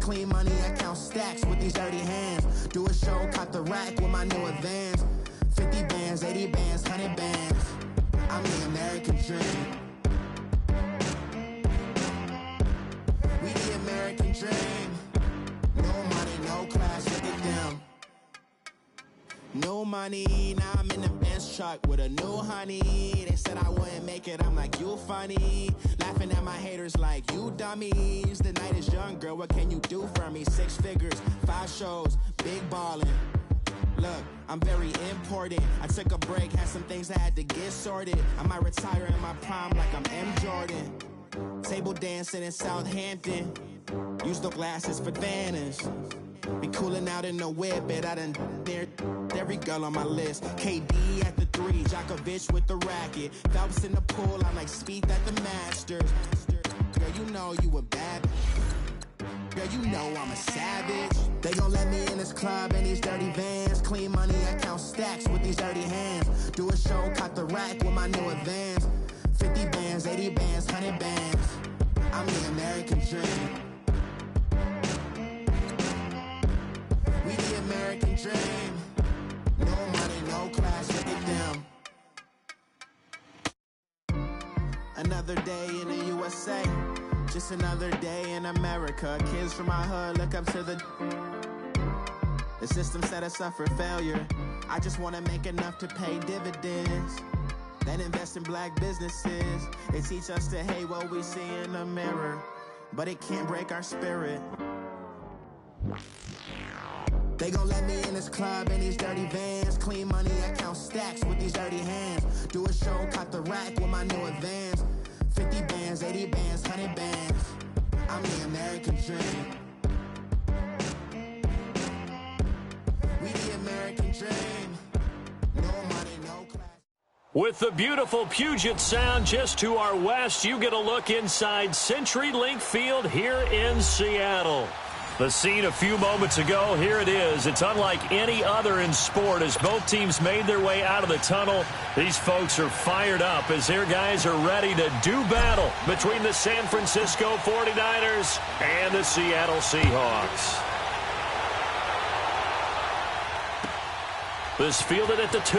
clean money, I count stacks with these dirty hands. Do a show, caught the rack with my new advance. 50 bands, 80 bands, 100 bands. I'm the American dream. We the American dream. No money, no class, look at them. No money, now I'm in the Benz truck with a new honey. They said I wouldn't make it, I'm like, you funny. Laughing at my haters like, you dummies. The night is young, girl, what can you do for me? 6 figures, 5 shows, big ballin'. Look, I'm very important. I took a break, had some things I had to get sorted. I might retire in my prime like I'm M. Jordan. Table dancing in Southampton. Use the glasses for Vanish. Be cooling out in the whip, but I done there every girl on my list. KD at the 3, Djokovic with the racket. Phelps in the pool, I'm like Speed at the Masters. Girl, you know you a bad. Girl, you know I'm a savage. They gon' let me in this club in these dirty vans. Clean money, I count stacks with these dirty hands. Do a show, caught the rack with my new advance. 50 bands, 80 bands, 100 bands. I'm the American dream. We the American dream. No money, no class, look at them. Another day in the USA. Just another day in America. Kids from my hood look up to the system set us up for failure. I just want to make enough to pay dividends, then invest in black businesses. They teach us to hate what we see in the mirror, but it can't break our spirit. They gon' let me in this club in these dirty vans. Clean money, I count stacks with these dirty hands. Do a show, caught the rack with my new advance. 50 bands, 80 bands, 100 bands. I'm the American dream. We the American dream. No money, no class. With the beautiful Puget Sound just to our west, you get a look inside CenturyLink Field here in Seattle. The scene a few moments ago, here it is. It's unlike any other in sport as both teams made their way out of the tunnel. These folks are fired up as their guys are ready to do battle between the San Francisco 49ers and the Seattle Seahawks. This fielded at the 2.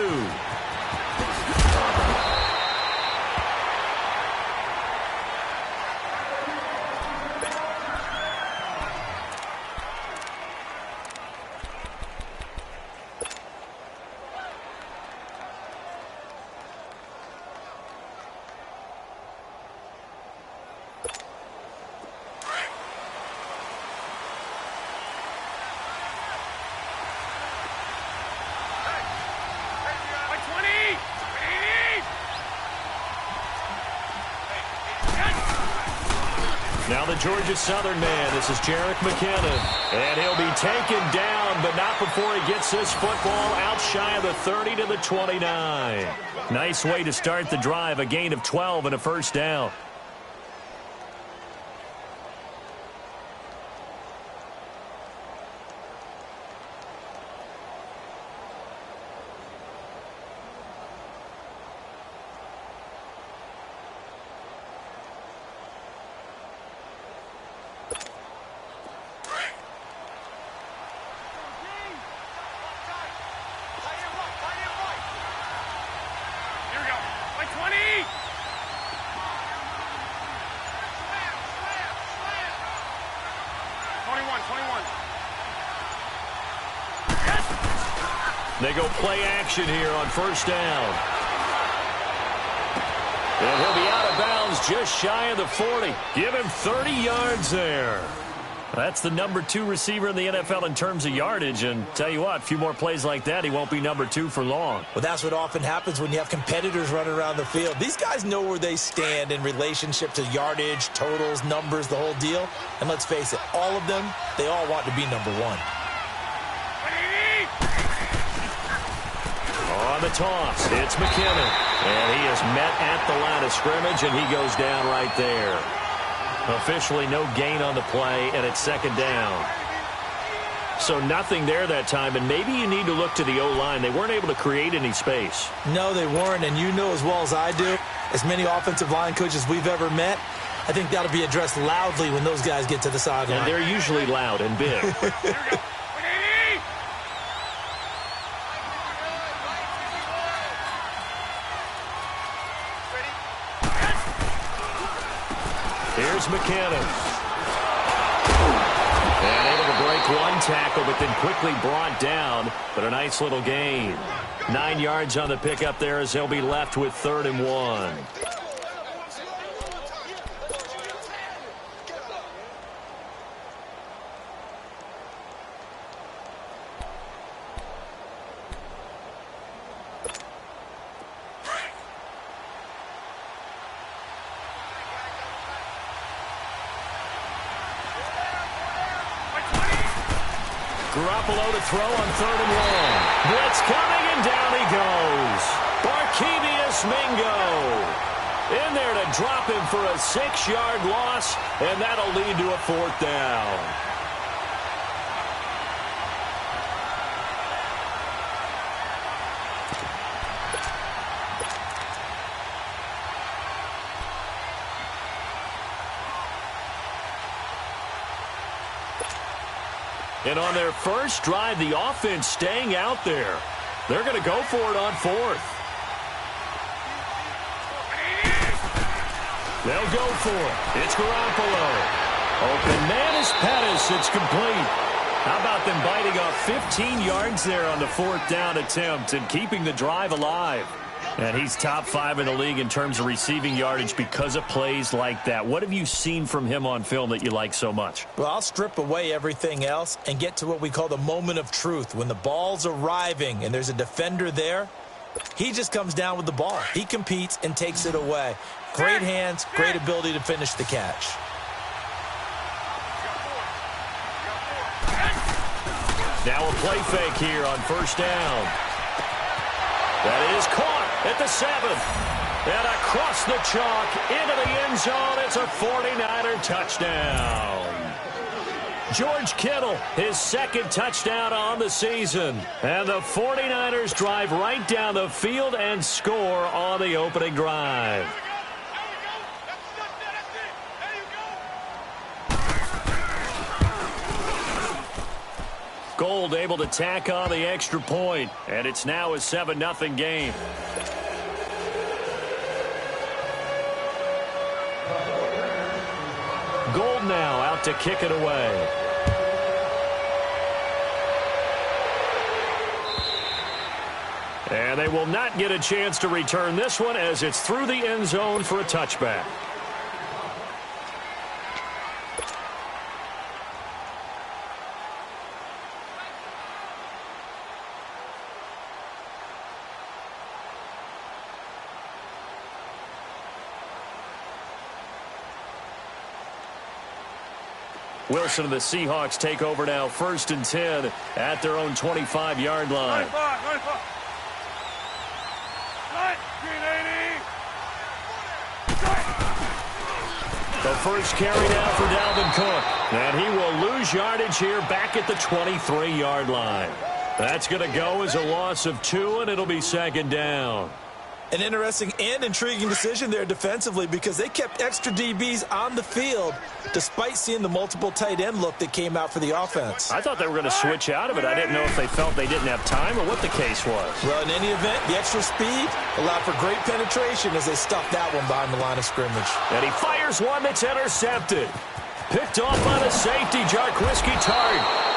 Now the Georgia Southern man, this is Jerick McKinnon. And he'll be taken down, but not before he gets this football out shy of the 30 to the 29. Nice way to start the drive, a gain of 12 and a first down. They go play action here on first down. And he'll be out of bounds just shy of the 40. Give him 30 yards there. That's the number 2 receiver in the NFL in terms of yardage. And tell you what, a few more plays like that, he won't be number 2 for long. Well, that's what often happens when you have competitors running around the field. These guys know where they stand in relationship to yardage, totals, numbers, the whole deal. And let's face it, all of them, they all want to be number 1. On the toss, it's McKinnon. And he is met at the line of scrimmage, and he goes down right there. Officially no gain on the play, and it's second down. So nothing there that time, and maybe you need to look to the O-line. They weren't able to create any space. No, they weren't, and you know as well as I do, as many offensive line coaches we've ever met, I think that'll be addressed loudly when those guys get to the sideline. And they're usually loud and big. Here's McKinnon. And able to break one tackle, but then quickly brought down. But a nice little gain. 9 yards on the pickup there as they'll be left with 3rd and 1. Garoppolo to throw on 3rd and 1. Blitz coming, and down he goes. Barkevious Mingo in there to drop him for a 6-yard loss, and that'll lead to a 4th down. And on their first drive, the offense staying out there. They're going to go for it on 4th. They'll go for it. It's Garoppolo. Open man is Pettis. It's complete. How about them biting off 15 yards there on the 4th down attempt and keeping the drive alive? And he's top 5 in the league in terms of receiving yardage because of plays like that. What have you seen from him on film that you like so much? Well, I'll strip away everything else and get to what we call the moment of truth. When the ball's arriving and there's a defender there, he just comes down with the ball. He competes and takes it away. Great hands, great ability to finish the catch. Now a play fake here on 1st down. That is caught at the 7. And across the chalk into the end zone. It's a 49er touchdown. George Kittle, his 2nd touchdown on the season. And the 49ers drive right down the field and score on the opening drive. Gold able to tack on the extra point, and it's now a 7-0 game. Gold now out to kick it away. And they will not get a chance to return this one as it's through the end zone for a touchback. Wilson and the Seahawks take over now, 1st and 10 at their own 25-yard line. The first carry now for Dalvin Cook. And he will lose yardage here back at the 23-yard line. That's going to go as a loss of 2, and it'll be 2nd down. An interesting and intriguing decision there defensively because they kept extra DBs on the field despite seeing the multiple tight end look that came out for the offense. I thought they were going to switch out of it. I didn't know if they felt they didn't have time or what the case was. Well, in any event, the extra speed allowed for great penetration as they stuffed that one behind the line of scrimmage. And he fires one that's intercepted. Picked off by the safety, Jarquiski Tart.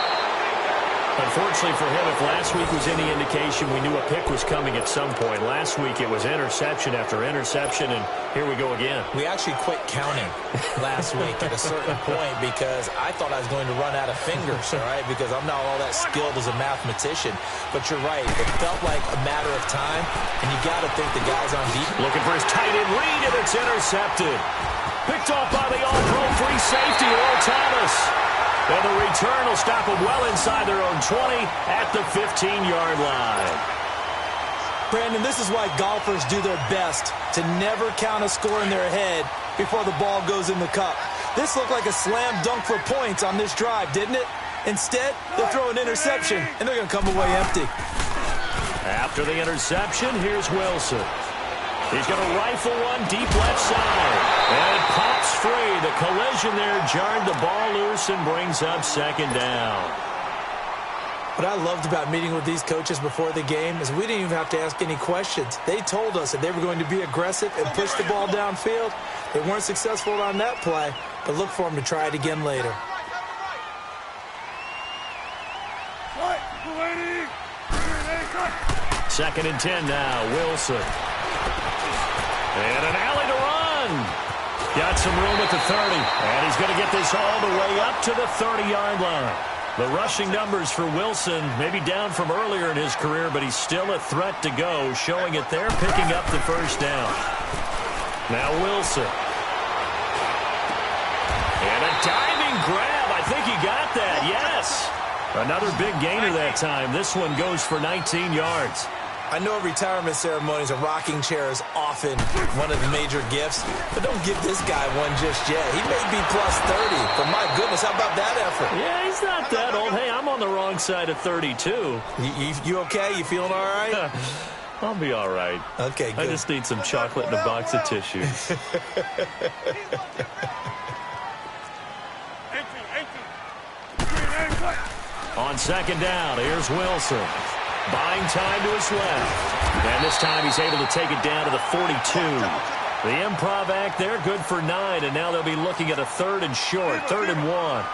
Unfortunately for him, if last week was any indication, we knew a pick was coming at some point. Last week it was interception after interception, and here we go again. We actually quit counting last week at a certain point because I thought I was going to run out of fingers, all right, because I'm not all that skilled as a mathematician. But you're right. It felt like a matter of time, and you got to think the guy's on deep. Looking for his tight end read, and it's intercepted. Picked off by the all-pro free safety, Earl Thomas. And the return will stop them well inside their own 20 at the 15-yard line. Brandon, this is why golfers do their best to never count a score in their head before the ball goes in the cup. This looked like a slam dunk for points on this drive, didn't it? Instead, they'll throw an interception, and they're going to come away empty. After the interception, here's Wilson. He's going to rifle one deep left side. And it pops free. The collision there jarred the ball loose and brings up second down. What I loved about meeting with these coaches before the game is we didn't even have to ask any questions. They told us that they were going to be aggressive and push the ball downfield. They weren't successful on that play, but look for them to try it again later. Second and 10 now, Wilson. And an alley to run. Got some room at the 30, and he's going to get this all the way up to the 30-yard line. The rushing numbers for Wilson may be down from earlier in his career, but he's still a threat to go, showing it there, picking up the first down. Now Wilson. And a diving grab. I think he got that, yes. Another big gainer that time. This one goes for 19 yards. I know at retirement ceremonies, a rocking chair is often one of the major gifts, but don't give this guy one just yet. He may be plus 30, but my goodness, how about that effort? Yeah, he's not that old. Hey, I'm on the wrong side of 32. You okay? You feeling all right? I'll be all right. Okay, good. I just need some chocolate and a box of tissues. On second down, here's Wilson. Buying time to his left. And this time he's able to take it down to the 42. The improv act there, good for 9. And now they'll be looking at a third and short, 3rd and 1.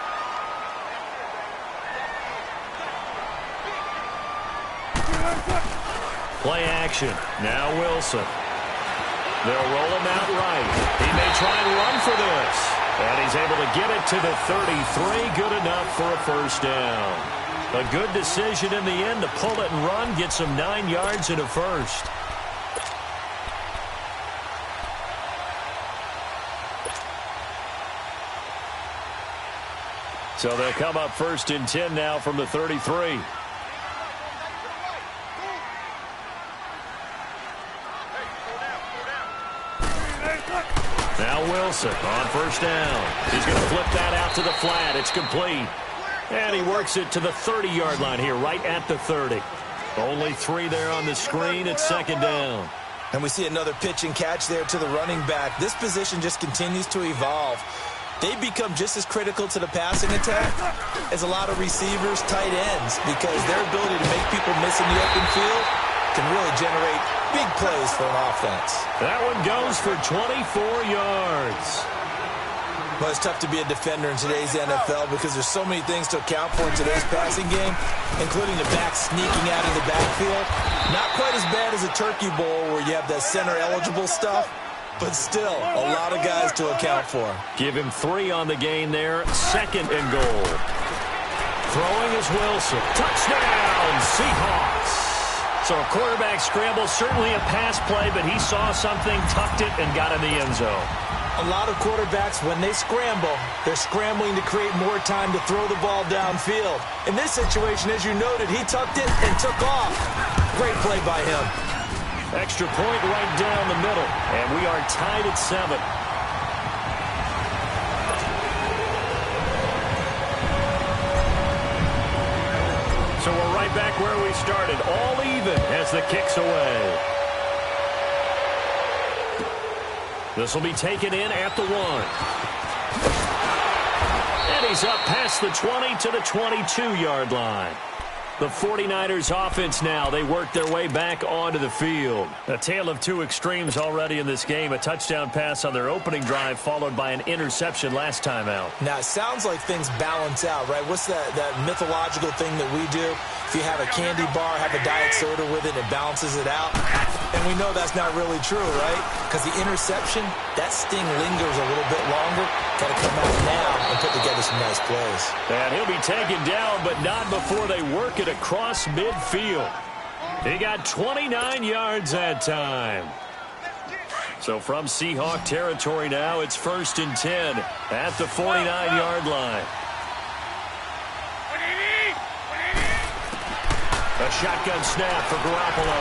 Play action. Now Wilson. They'll roll him out right. He may try and run for this. And he's able to get it to the 33. Good enough for a first down. A good decision in the end to pull it and run, get some 9 yards and a first. So they'll come up 1st and 10 now from the 33. Now Wilson on first down. He's going to flip that out to the flat. It's complete. And he works it to the 30-yard line here, right at the 30. Only 3 there on the screen. It's second down. And we see another pitch and catch there to the running back. This position just continues to evolve. They become just as critical to the passing attack as a lot of receivers, tight ends, because their ability to make people miss in the open field can really generate big plays for an offense. That one goes for 24 yards. Well, it's tough to be a defender in today's NFL because there's so many things to account for in today's passing game, including the back sneaking out of the backfield. Not quite as bad as a turkey bowl where you have that center-eligible stuff, but still a lot of guys to account for. Give him 3 on the gain there. 2nd and goal. Throwing is Wilson. Touchdown, Seahawks. So a quarterback scramble, certainly a pass play, but he saw something, tucked it, and got in the end zone. A lot of quarterbacks, when they scramble, they're scrambling to create more time to throw the ball downfield. In this situation, as you noted, he tucked it and took off. Great play by him. Extra point right down the middle, and we are tied at 7. So we're right back where we started, all even as the kick's away. This will be taken in at the 1. And he's up past the 20 to the 22-yard line. The 49ers offense now, they work their way back onto the field. A tale of 2 extremes already in this game. A touchdown pass on their opening drive followed by an interception last time out. Now, it sounds like things balance out, right? What's that mythological thing that we do? If you have a candy bar, have a diet soda with it, it balances it out. And we know that's not really true, right? Because the interception, that sting lingers a little bit longer. Got to come out now and put together some nice plays. And he'll be taken down, but not before they work it across midfield. He got 29 yards that time. So from Seahawk territory now, it's 1st and 10 at the 49-yard line. A shotgun snap for Garoppolo.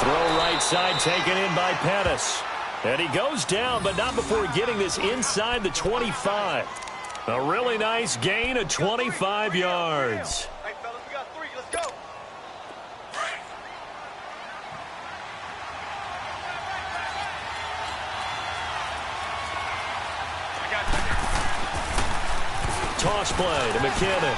Throw right side taken in by Pettis. And he goes down, but not before getting this inside the 25. A really nice gain of 25 yards. Hey, fellas, we got 3. Let's go. toss play to McKinnon.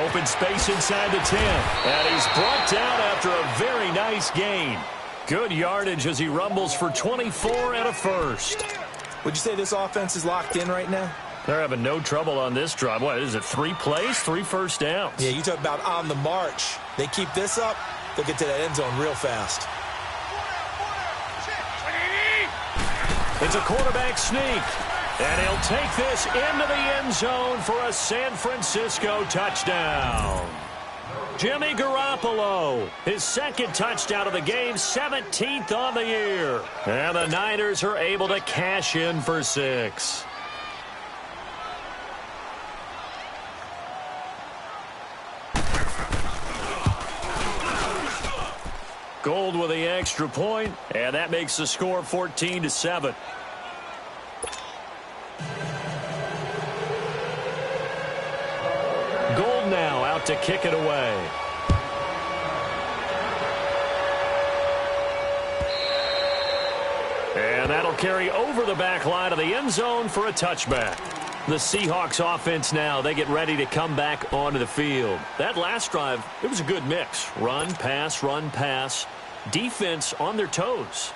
Open space inside the 10. And he's brought down after a very nice gain. Good yardage as he rumbles for 24 and a first. Would you say this offense is locked in right now? They're having no trouble on this drive. What is it, 3 plays, 3 first downs? Yeah, you talk about on the march. They keep this up, they'll get to that end zone real fast. It's a quarterback sneak. And he'll take this into the end zone for a San Francisco touchdown. Jimmy Garoppolo, his second touchdown of the game, 17th on the year. And the Niners are able to cash in for 6. Gold with the extra point, and that makes the score 14-7. Gold now out to kick it away. And that'll carry over the back line of the end zone for a touchback. The Seahawks offense now, they get ready to come back onto the field. That last drive, it was a good mix. Run, pass, defense on their toes.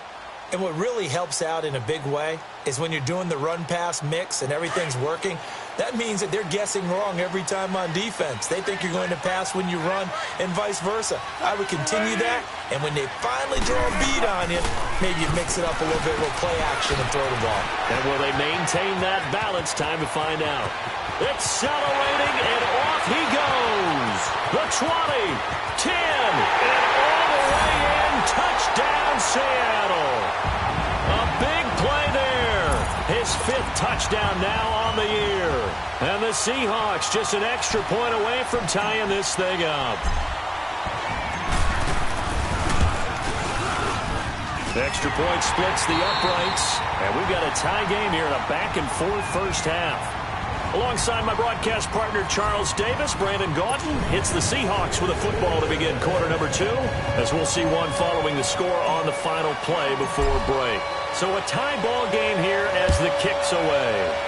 And what really helps out in a big way is when you're doing the run-pass mix and everything's working, that means that they're guessing wrong every time on defense. They think you're going to pass when you run and vice versa. I would continue that, and when they finally draw a beat on you, maybe you mix it up a little bit with play action and throw the ball. And will they maintain that balance? Time to find out. Accelerating, and off he goes. The 20, 10, and all the way in. Touchdown, Seattle. A big play there. His 5th touchdown now on the year. And the Seahawks just an extra point away from tying this thing up. The extra point splits the uprights. And we've got a tie game here in a back-and-forth first half. Alongside my broadcast partner, Charles Davis, Brandon Gaudin hits the Seahawks with a football to begin quarter number 2, as we'll see one following the score on the final play before break. So a tie ball game here as the kick's away.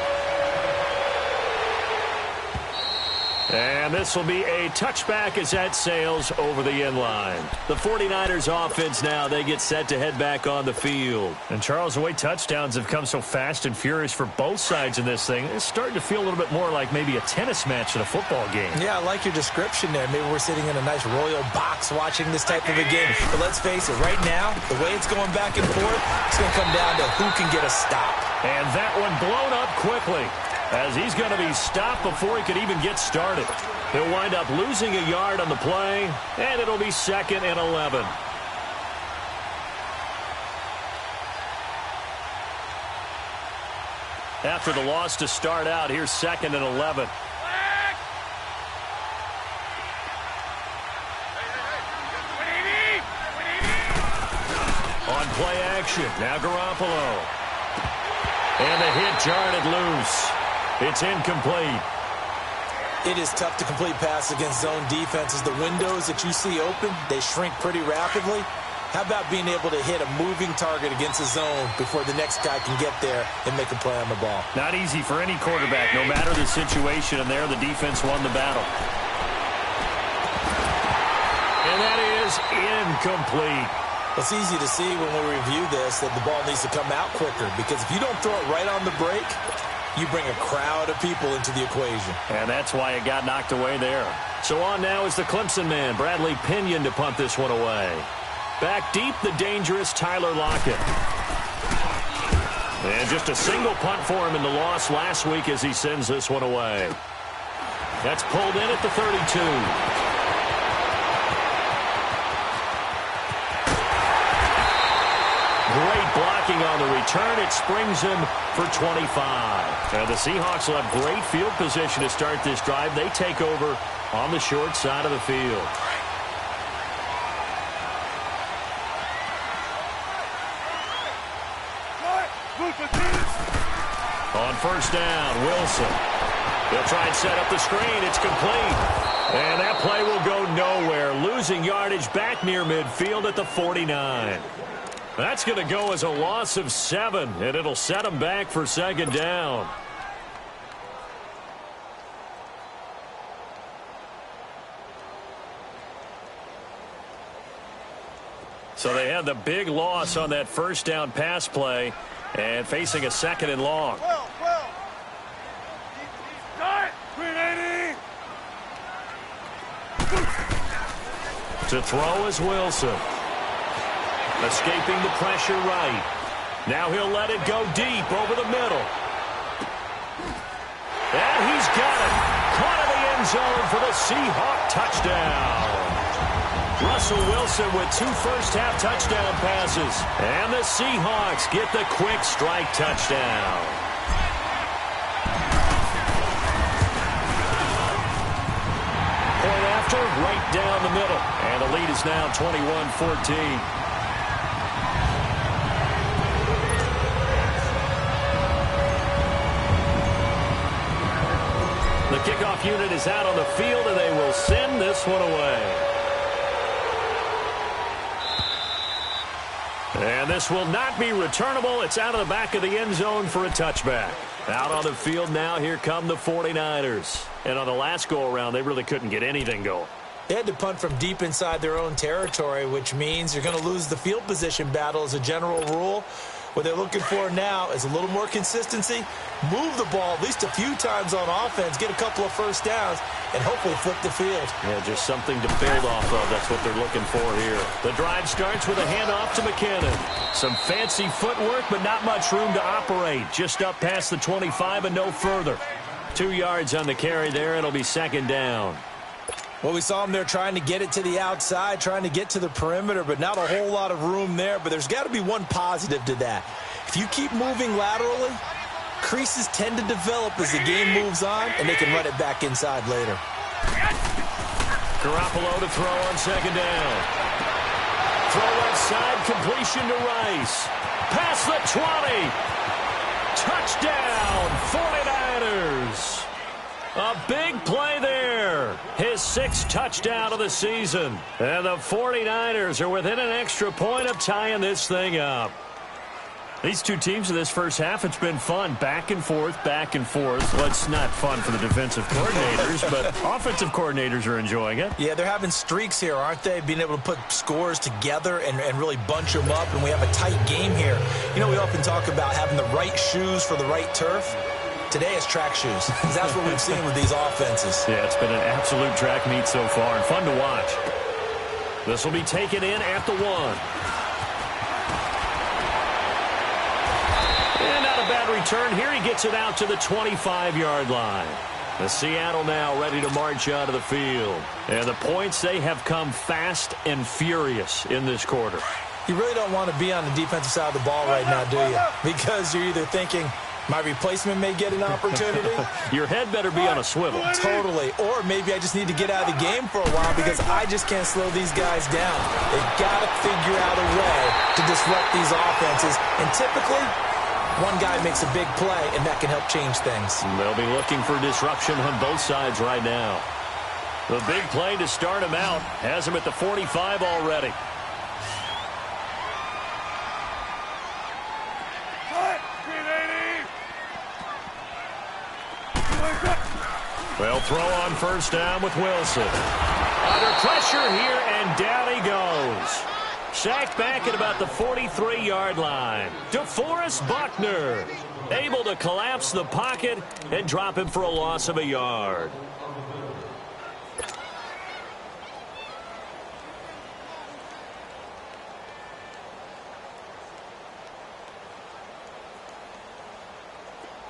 And this will be a touchback as that sails over the end line. The 49ers offense now, they get set to head back on the field. And Charles, the way touchdowns have come so fast and furious for both sides in this thing, it's starting to feel a little bit more like maybe a tennis match in a football game. Yeah, I like your description there. Maybe we're sitting in a nice royal box watching this type of a game. But let's face it, right now, the way it's going back and forth, it's going to come down to who can get a stop. And that one blown up quickly, as he's going to be stopped before he could even get started. He'll wind up losing a yard on the play, and it'll be 2nd and 11. After the loss to start out, here's 2nd and 11. On play action, now Garoppolo. And the hit jarred it loose. It's incomplete. It is tough to complete passes against zone defenses. The windows that you see open, they shrink pretty rapidly. How about being able to hit a moving target against a zone before the next guy can get there and make a play on the ball? Not easy for any quarterback, no matter the situation, and there the defense won the battle. And that is incomplete. It's easy to see when we review this that the ball needs to come out quicker, because if you don't throw it right on the break, you bring a crowd of people into the equation. And that's why it got knocked away there. So on now is the Clemson man, Bradley Pinion, to punt this one away. Back deep, the dangerous Tyler Lockett. And just a single punt for him in the loss last week as he sends this one away. That's pulled in at the 32. Great blocking on the return. It springs him for 25. And the Seahawks will have great field position to start this drive. They take over on the short side of the field. On first down, Wilson. He'll try and set up the screen. It's complete. And that play will go nowhere. Losing yardage back near midfield at the 49. That's going to go as a loss of 7, and it'll set them back for 2nd down. So they had the big loss on that first down pass play and facing a second and long. To throw is Wilson. Escaping the pressure right. Now he'll let it go deep over the middle. And he's got it. Caught in the end zone for the Seahawk touchdown. Russell Wilson with 2 first-half touchdown passes. And the Seahawks get the quick strike touchdown. Point after, right down the middle. And the lead is now 21-14. The kickoff unit is out on the field, and they will send this one away. And this will not be returnable. It's out of the back of the end zone for a touchback. Out on the field now, here come the 49ers. And on the last go-around, they really couldn't get anything going. They had to punt from deep inside their own territory, which means you're going to lose the field position battle as a general rule. What they're looking for now is a little more consistency, move the ball at least a few times on offense, get a couple of first downs, and hopefully flip the field. Yeah, just something to build off of. That's what they're looking for here. The drive starts with a handoff to McKinnon. Some fancy footwork, but not much room to operate. Just up past the 25 and no further. 2 yards on the carry there. It'll be second down. Well, we saw him there trying to get it to the outside, trying to get to the perimeter, but not a whole lot of room there. But there's got to be one positive to that. If you keep moving laterally, creases tend to develop as the game moves on, and they can run it back inside later. Garoppolo to throw on second down. Throw left side, completion to Rice. Past the 20. Touchdown, 49ers. A big play there. His 6th touchdown of the season. And the 49ers are within an extra point of tying this thing up. These two teams in this first half, it's been fun. Back and forth, back and forth. Well, it's not fun for the defensive coordinators, but offensive coordinators are enjoying it. Yeah, they're having streaks here, aren't they? Being able to put scores together and really bunch them up, and we have a tight game here. You know, we often talk about having the right shoes for the right turf. Today is track shoes. That's what we've seen with these offenses. Yeah, it's been an absolute track meet so far and fun to watch. This will be taken in at the 1. And not a bad return here. He gets it out to the 25-yard line. The Seattle now ready to march out of the field. And the points, they have come fast and furious in this quarter. You really don't want to be on the defensive side of the ball right now, do you? Because you're either thinking, my replacement may get an opportunity. Your head better be on a swivel. Totally. Or maybe I just need to get out of the game for a while because I just can't slow these guys down. They've got to figure out a way to disrupt these offenses. And typically, one guy makes a big play, and that can help change things. They'll be looking for disruption on both sides right now. The big play to start him out has him at the 45 already. They'll throw on first down with Wilson. Under pressure here, and down he goes. Sacked back at about the 43-yard line. DeForest Buckner able to collapse the pocket and drop him for a loss of a yard.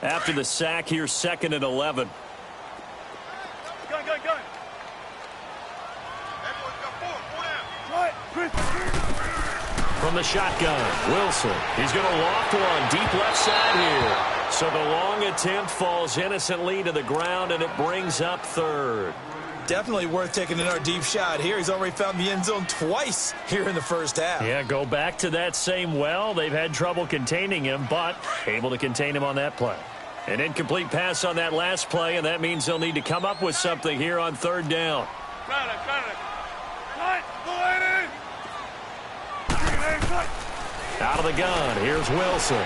After the sack, here's 2nd and 11. From the shotgun, Wilson. He's going to loft one deep left side here. So the long attempt falls innocently to the ground, and it brings up 3rd. Definitely worth taking another deep shot here. He's already found the end zone twice here in the first half. Yeah, go back to that same well. They've had trouble containing him, but able to contain him on that play. An incomplete pass on that last play, and that means they'll need to come up with something here on 3rd down. Out of the gun, here's Wilson.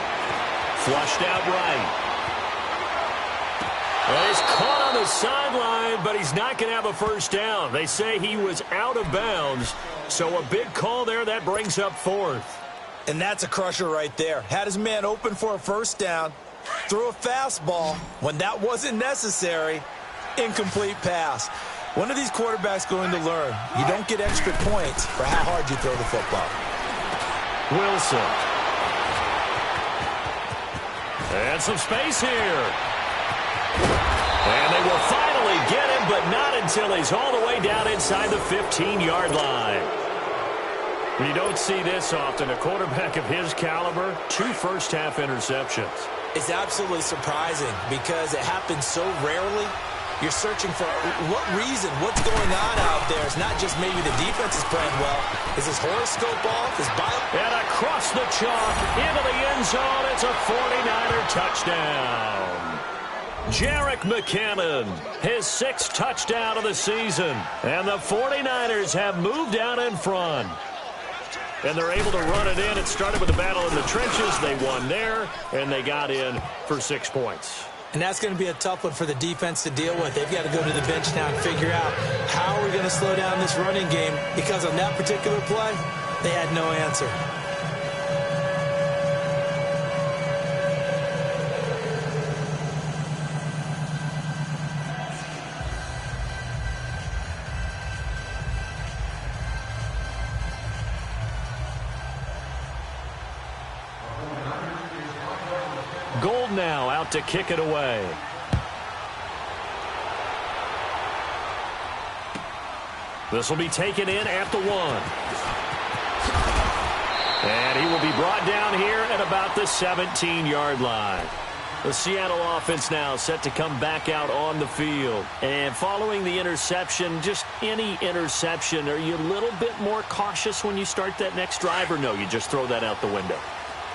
Flushed out right. And he's caught on the sideline but he's not going to have a first down. They say he was out of bounds, so a big call there that brings up fourth. And that's a crusher right there. Had his man open for a first down, threw a fastball when that wasn't necessary, incomplete pass. When are these quarterbacks going to learn? You don't get extra points for how hard you throw the football. Wilson. And some space here. And they will finally get him, but not until he's all the way down inside the 15-yard line. You don't see this often. A quarterback of his caliber, 2 first-half interceptions. It's absolutely surprising because it happens so rarely. You're searching for what reason, what's going on out there. It's not just maybe the defense is playing well. Is his horoscope off? Is bio? And across the chalk, into the end zone, it's a 49er touchdown. Jerick McKinnon, his 6th touchdown of the season. And the 49ers have moved out in front. And they're able to run it in. It started with a battle in the trenches. They won there, and they got in for 6 points. And that's going to be a tough one for the defense to deal with. They've got to go to the bench now and figure out how are we going to slow down this running game, because on that particular play, they had no answer. Gold now out to kick it away. This will be taken in at the 1. And he will be brought down here at about the 17-yard line. The Seattle offense now set to come back out on the field. And following the interception, just any interception, are you a little bit more cautious when you start that next drive, or no, you just throw that out the window?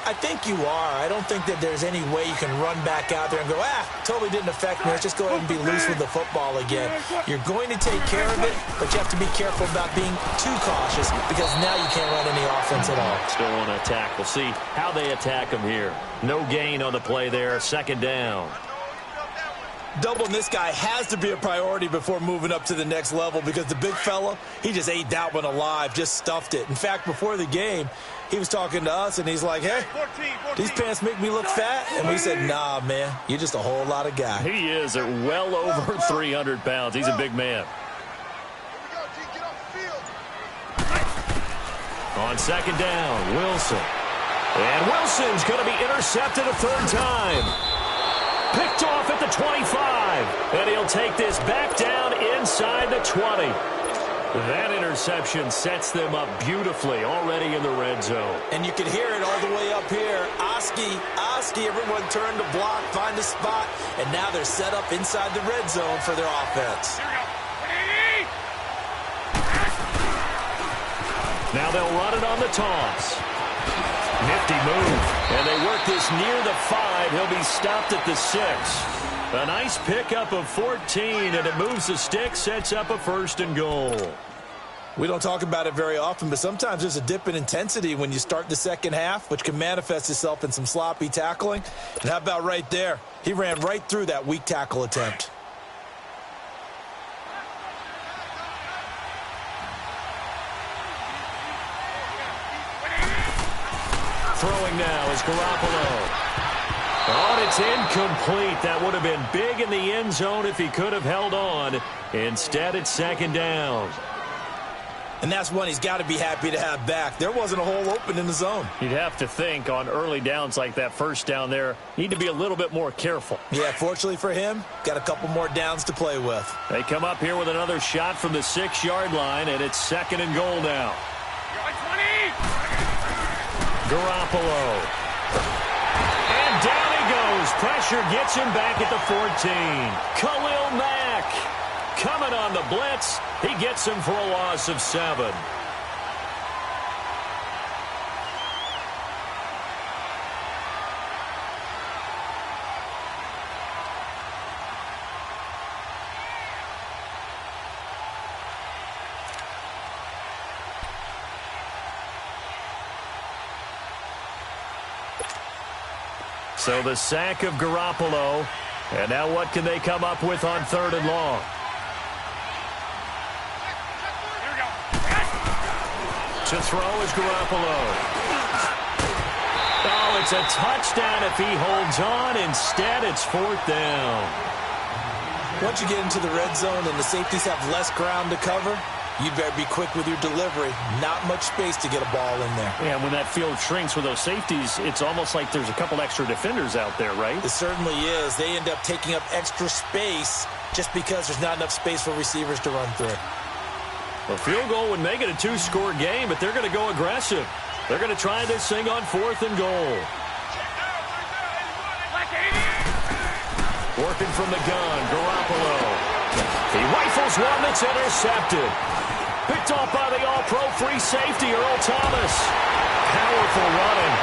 I think you are. I don't think that there's any way you can run back out there and go, totally didn't affect me. Let's just go ahead and be loose with the football again. You're going to take care of it, but you have to be careful about being too cautious, because now you can't run any offense at all. Still want to attack. We'll see how they attack him here. No gain on the play there. 2nd down. Doubling this guy has to be a priority before moving up to the next level, because the big fella, he just ate that one alive, just stuffed it. In fact, before the game, he was talking to us, and he's like, hey, these pants make me look fat? And we said, nah, man, you're just a whole lot of guy. He is at well over 300 pounds. He's a big man. On 2nd down, Wilson. And Wilson's going to be intercepted a 3rd time. Picked off at the 25. And he'll take this back down inside the 20. That interception sets them up beautifully already in the red zone. And you can hear it all the way up here. Oski, everyone turned to block, find a spot, and now they're set up inside the red zone for their offense. Now they'll run it on the toss. Nifty move. And they work this near the 5. He'll be stopped at the 6. A nice pickup of 14, and it moves the stick, sets up a 1st and goal. We don't talk about it very often, but sometimes there's a dip in intensity when you start the second half, which can manifest itself in some sloppy tackling. And how about right there? He ran right through that weak tackle attempt. Throwing now is Garoppolo. Oh, it's incomplete. That would have been big in the end zone if he could have held on. Instead, it's 2nd down. And that's one he's got to be happy to have back. There wasn't a hole open in the zone. You'd have to think on early downs like that 1st down there, need to be a little bit more careful. Yeah, fortunately for him, got a couple more downs to play with. They come up here with another shot from the 6-yard line, and it's 2nd and goal now. Garoppolo. And down he goes. Pressure gets him back at the 14. Khalil Mack coming on the blitz. He gets him for a loss of 7. So the sack of Garoppolo. And now what can they come up with on 3rd and long? To throw is Garoppolo. Oh, it's a touchdown if he holds on. Instead, it's 4th down. Once you get into the red zone and the safeties have less ground to cover, you better be quick with your delivery. Not much space to get a ball in there. Yeah, when that field shrinks with those safeties, it's almost like there's a couple extra defenders out there, right? It certainly is. They end up taking up extra space just because there's not enough space for receivers to run through. A field goal would make it a 2-score game, but they're going to go aggressive. They're going to try this thing on 4th and goal. Working from the gun, Garoppolo. He rifles one that's intercepted. Picked off by the all-pro free safety, Earl Thomas. Powerful running.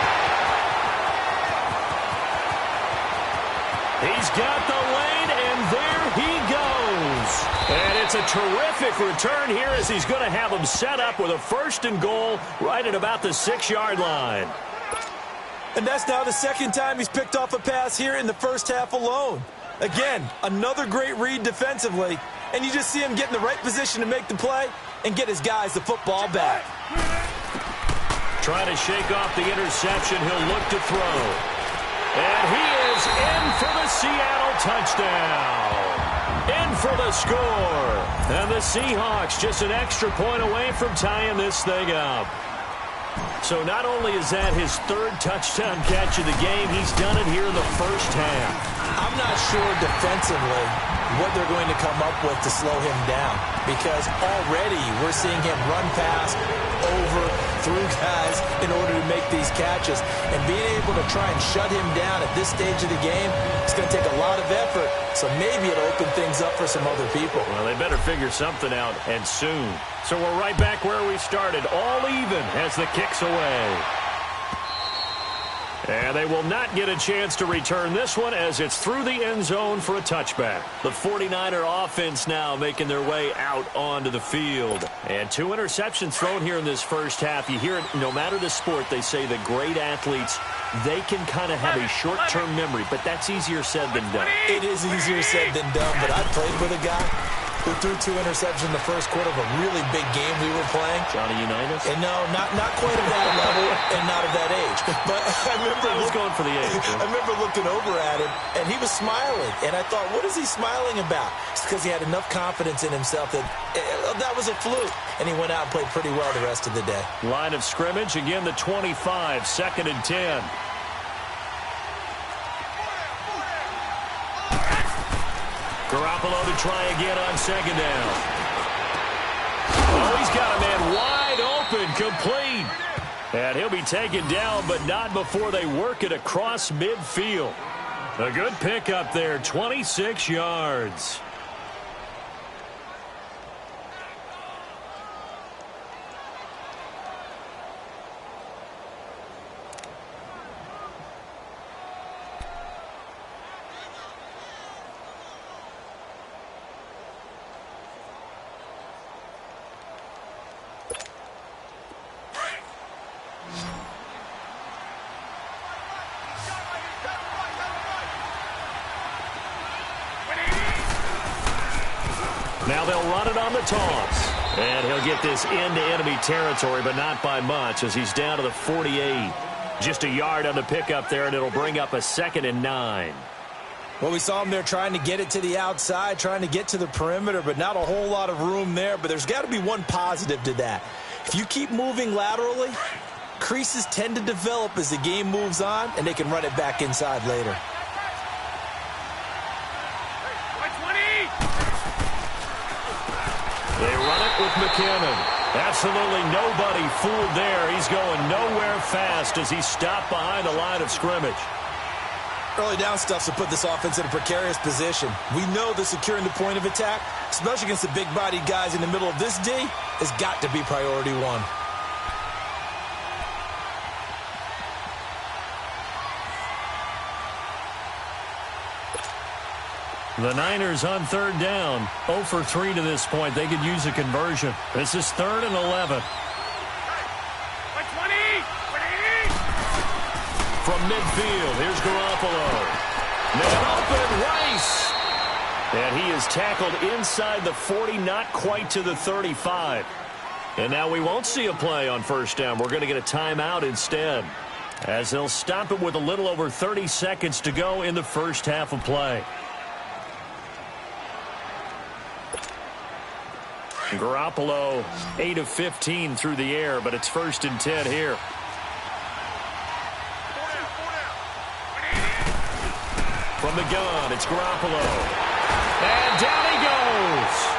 He's got the lane, and there he goes. And it's a terrific return here as he's going to have him set up with a 1st and goal right at about the 6-yard line. And that's now the 2nd time he's picked off a pass here in the first half alone. Again, another great read defensively, and you just see him get in the right position to make the play and get his guys the football back. Trying to shake off the interception, he'll look to throw. And he is in for the Seattle touchdown. In for the score. And the Seahawks just an extra point away from tying this thing up. So not only is that his 3rd touchdown catch of the game, he's done it here in the first half. I'm not sure defensively what they're going to come up with to slow him down, because already we're seeing him run past, over, through guys in order to make these catches. And being able to try and shut him down at this stage of the game, it's going to take a lot of effort. So maybe it'll open things up for some other people. Well, they better figure something out, and soon. So we're right back where we started, all even as the kick's away. And they will not get a chance to return this one as it's through the end zone for a touchback. The 49er offense now making their way out onto the field. And 2 interceptions thrown here in this first half. You hear it, no matter the sport, they say the great athletes, they can kind of have a short-term memory, but that's easier said than done. It is easier said than done, but I played with a guy who threw 2 interceptions in the first quarter of a really big game we were playing. Johnny Unitas? And no, not quite at that level and not at that age. But I was going for the age. I remember looking over at him, and he was smiling. And I thought, what is he smiling about? It's because he had enough confidence in himself that that was a fluke. And he went out and played pretty well the rest of the day. Line of scrimmage, again the 25, 2nd and 10. Garoppolo to try again on 2nd down. Oh, he's got a man wide open, complete. And he'll be taken down, but not before they work it across midfield. A good pickup there, 26 yards. Now they'll run it on the toss. And he'll get this into enemy territory, but not by much as he's down to the 48. Just a yard on the pickup there, and it'll bring up a 2nd and 9. Well, we saw him there trying to get it to the outside, trying to get to the perimeter, but not a whole lot of room there. But there's got to be one positive to that. If you keep moving laterally, creases tend to develop as the game moves on, and they can run it back inside later. They run it with McKinnon. Absolutely nobody fooled there. He's going nowhere fast as he's stopped behind the line of scrimmage. Early down stuff to put this offense in a precarious position. We know that securing the point of attack, especially against the big-bodied guys in the middle of this D, has got to be priority one. The Niners on 3rd down. 0 for 3 to this point. They could use a conversion. This is 3rd and 11. From midfield, here's Garoppolo. Man open, Rice. And he is tackled inside the 40, not quite to the 35. And now we won't see a play on first down. We're going to get a timeout instead, as they'll stop it with a little over 30 seconds to go in the first half of play. Garoppolo, 8 of 15 through the air, but it's 1st and 10 here. From the gun, it's Garoppolo. And down he goes.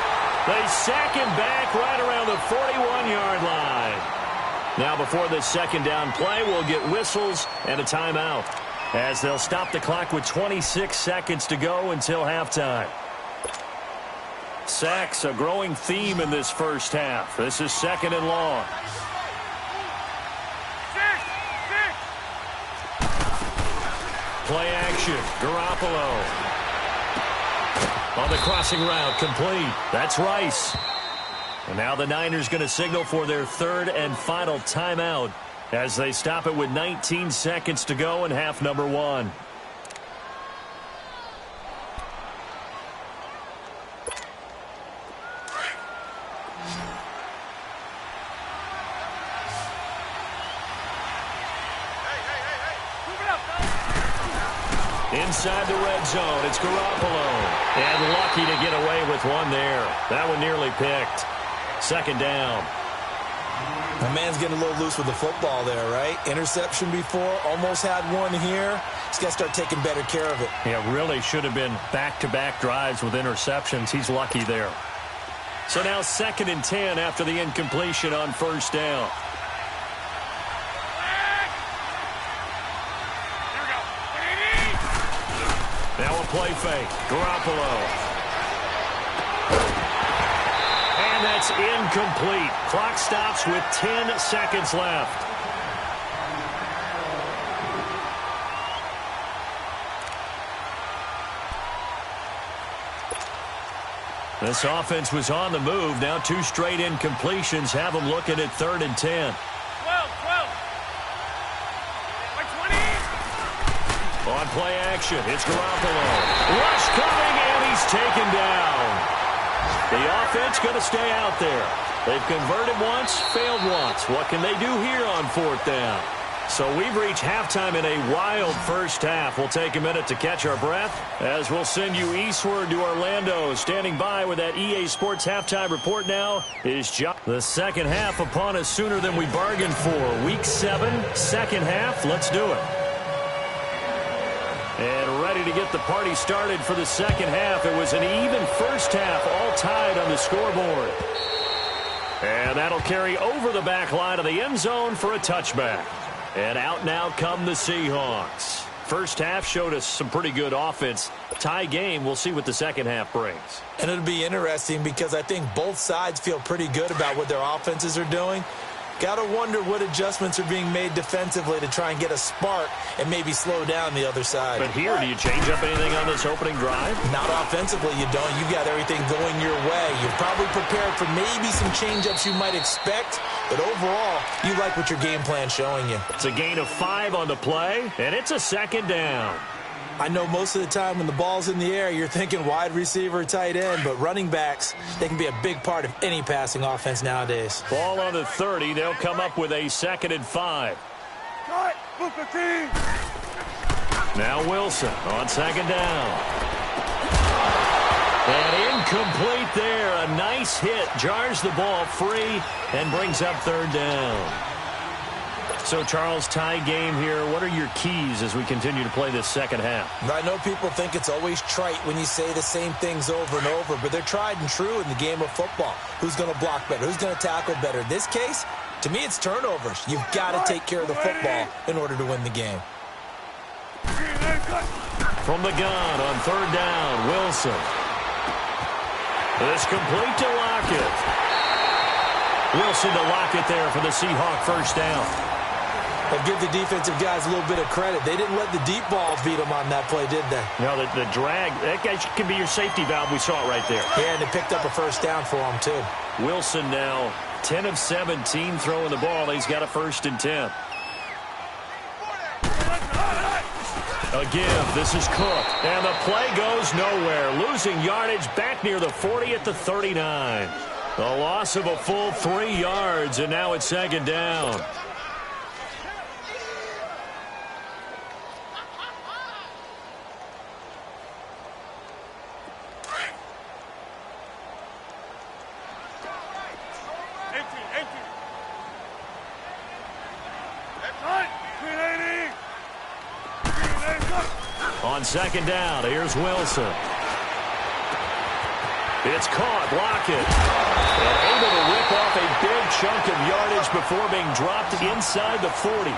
They sack him back right around the 41-yard line. Now before this second down play, we'll get whistles and a timeout, as they'll stop the clock with 26 seconds to go until halftime. Sacks, a growing theme in this first half. This is 2nd and long. Play action. Garoppolo. On the crossing route, complete. That's Rice. And now the Niners going to signal for their 3rd and final timeout, as they stop it with 19 seconds to go in half number 1. Inside the red zone, it's Garoppolo. And lucky to get away with one there. That one nearly picked. 2nd down. My man's getting a little loose with the football there, right? Interception before, almost had one here. He's got to start taking better care of it. Yeah, really should have been back-to-back drives with interceptions. He's lucky there. So now 2nd and 10 after the incompletion on first down. Now a play fake. Garoppolo. And that's incomplete. Clock stops with 10 seconds left. This offense was on the move. Now 2 straight incompletions have them looking at 3rd and 10. 12. On play action, it's Garoppolo. Rush coming, and he's taken down. The offense going to stay out there. They've converted once, failed once. What can they do here on 4th down? So we've reached halftime in a wild first half. We'll take a minute to catch our breath, as we'll send you eastward to Orlando. Standing by with that EA Sports halftime report now is John. The second half upon us sooner than we bargained for. Week 7, second half. Let's do it. And ready to get the party started for the second half. It was an even first half, all tied on the scoreboard. And that'll carry over the back line of the end zone for a touchback. And out now come the Seahawks. First half showed us some pretty good offense. Tie game, we'll see what the second half brings. And it'll be interesting because I think both sides feel pretty good about what their offenses are doing. Got to wonder what adjustments are being made defensively to try and get a spark and maybe slow down the other side. But here, do you change up anything on this opening drive? Not offensively, you don't. You got everything going your way. You're probably prepared for maybe some change-ups you might expect, but overall, you like what your game plan's showing you. It's a gain of 5 on the play, and it's a 2nd down. I know most of the time when the ball's in the air, you're thinking wide receiver, tight end, but running backs, they can be a big part of any passing offense nowadays. Ball on the 30. They'll come up with a 2nd and 5. Now Wilson on 2nd down. And incomplete there. A nice hit. Jars the ball free and brings up 3rd down. So, Charles, tie game here. What are your keys as we continue to play this second half? I know people think it's always trite when you say the same things over and over, but they're tried and true in the game of football. Who's going to block better? Who's going to tackle better? In this case, to me, it's turnovers. You've got to take care of the football in order to win the game. From the gun on 3rd down, Wilson. It's complete to Lockett. Wilson to Lockett there for the Seahawk first down. But give the defensive guys a little bit of credit. They didn't let the deep ball beat them on that play, did they? No, the drag, that guy can be your safety valve. We saw it right there. Yeah, and they picked up a first down for him, too. Wilson now 10 of 17 throwing the ball. He's got a 1st and 10. Again, this is Cook. And the play goes nowhere. Losing yardage back near the 40 at the 39. A loss of a full 3 yards, and now it's second down. On second down, here's Wilson. It's caught, Lockett. And able to rip off a big chunk of yardage before being dropped inside the 40.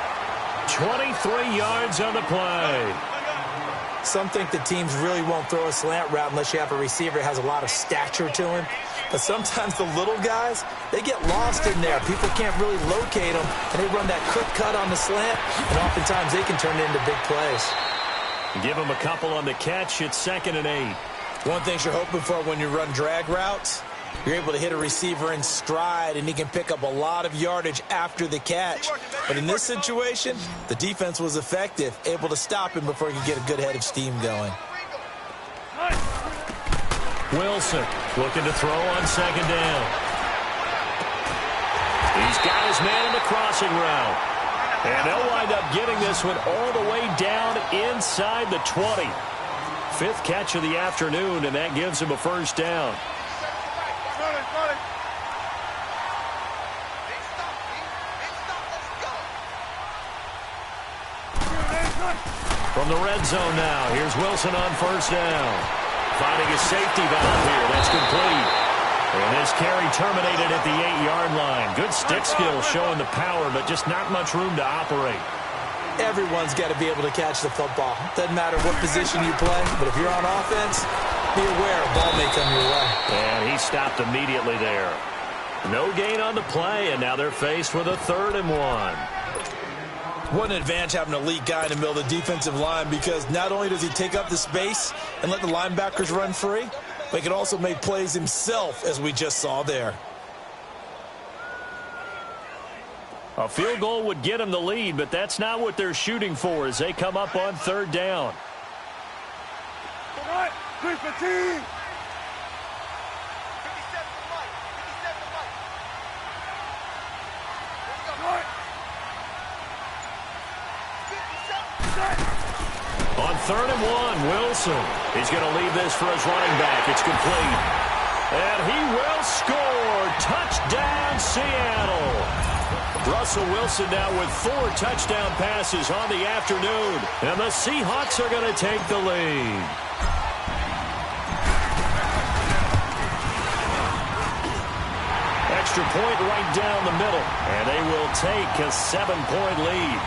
23 yards on the play. Some think the teams really won't throw a slant route unless you have a receiver who has a lot of stature to him. But sometimes the little guys, they get lost in there. People can't really locate them, and they run that quick cut on the slant, and oftentimes they can turn it into big plays. Give him a couple on the catch. It's 2nd and 8. One thing you're hoping for when you run drag routes, you're able to hit a receiver in stride, and he can pick up a lot of yardage after the catch. But in this situation, the defense was effective, able to stop him before he could get a good head of steam going. Wilson looking to throw on second down. He's got his man in the crossing route. And they'll wind up getting this one all the way down inside the 20. 5th catch of the afternoon, and that gives him a first down. From the red zone now, here's Wilson on first down. Finding a safety valve here. That's complete. And this carry terminated at the 8-yard line. Good stick skill showing the power, but just not much room to operate. Everyone's got to be able to catch the football. Doesn't matter what position you play, but if you're on offense, be aware a ball may come your way. And he stopped immediately there. No gain on the play, and now they're faced with a 3rd and 1. What an advantage having an elite guy in the middle of the defensive line, because not only does he take up the space and let the linebackers run free, but he can also make plays himself, as we just saw there. A field goal would get them the lead, but that's not what they're shooting for as they come up on 3rd down. On 3rd and 1, Wilson. He's going to leave this for his running back. It's complete. And he will score. Touchdown, Seattle. Russell Wilson now with 4 touchdown passes on the afternoon. And the Seahawks are going to take the lead. Extra point right down the middle. And they will take a 7-point lead.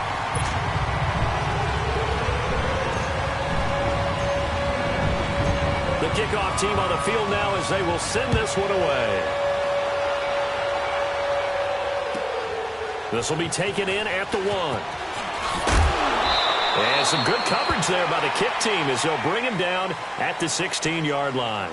The kickoff team on the field now as they will send this one away. This will be taken in at the 1. And some good coverage there by the kick team as they'll bring him down at the 16-yard line.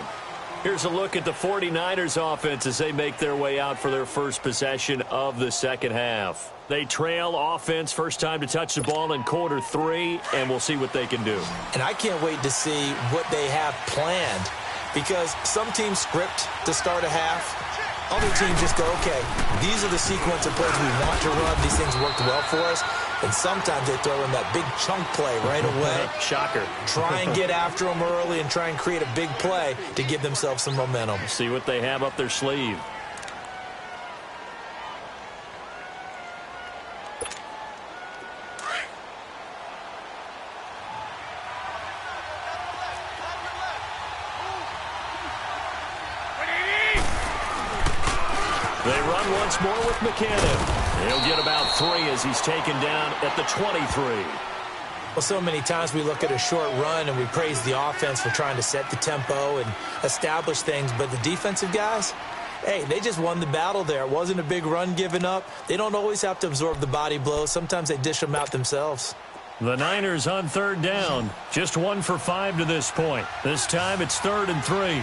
Here's a look at the 49ers offense as they make their way out for their first possession of the second half. They trail offense first time to touch the ball in quarter 3, and we'll see what they can do. And I can't wait to see what they have planned, because some teams script to start a half. Other teams just go, okay, these are the sequence of plays we want to run. These things worked well for us. And sometimes they throw in that big chunk play right away. Shocker. Try and get after them early and try and create a big play to give themselves some momentum. See what they have up their sleeve. They run once more with McKinnon. He'll get about 3 as he's taken down at the 23. Well, so many times we look at a short run and we praise the offense for trying to set the tempo and establish things, but the defensive guys, hey, they just won the battle there. It wasn't a big run given up. They don't always have to absorb the body blows. Sometimes they dish them out themselves. The Niners on 3rd down. Just 1 for 5 to this point. This time it's 3rd and 3.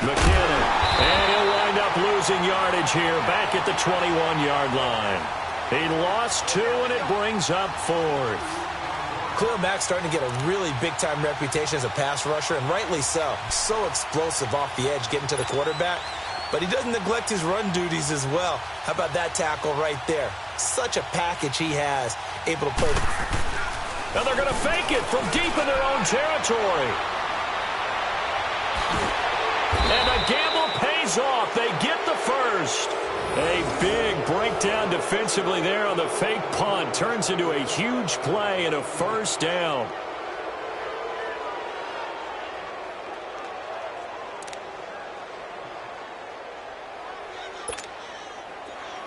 McKinnon, and he'll wind up losing yardage here back at the 21-yard line. He lost 2, and it brings up 4th. Khalil Mack's starting to get a really big-time reputation as a pass rusher, and rightly so. So explosive off the edge, getting to the quarterback. But he doesn't neglect his run duties as well. How about that tackle right there? Such a package he has, able to play. And they're going to fake it from deep in their own territory. And the gamble pays off. They get the first. A big breakdown defensively there on the fake punt. Turns into a huge play and a first down.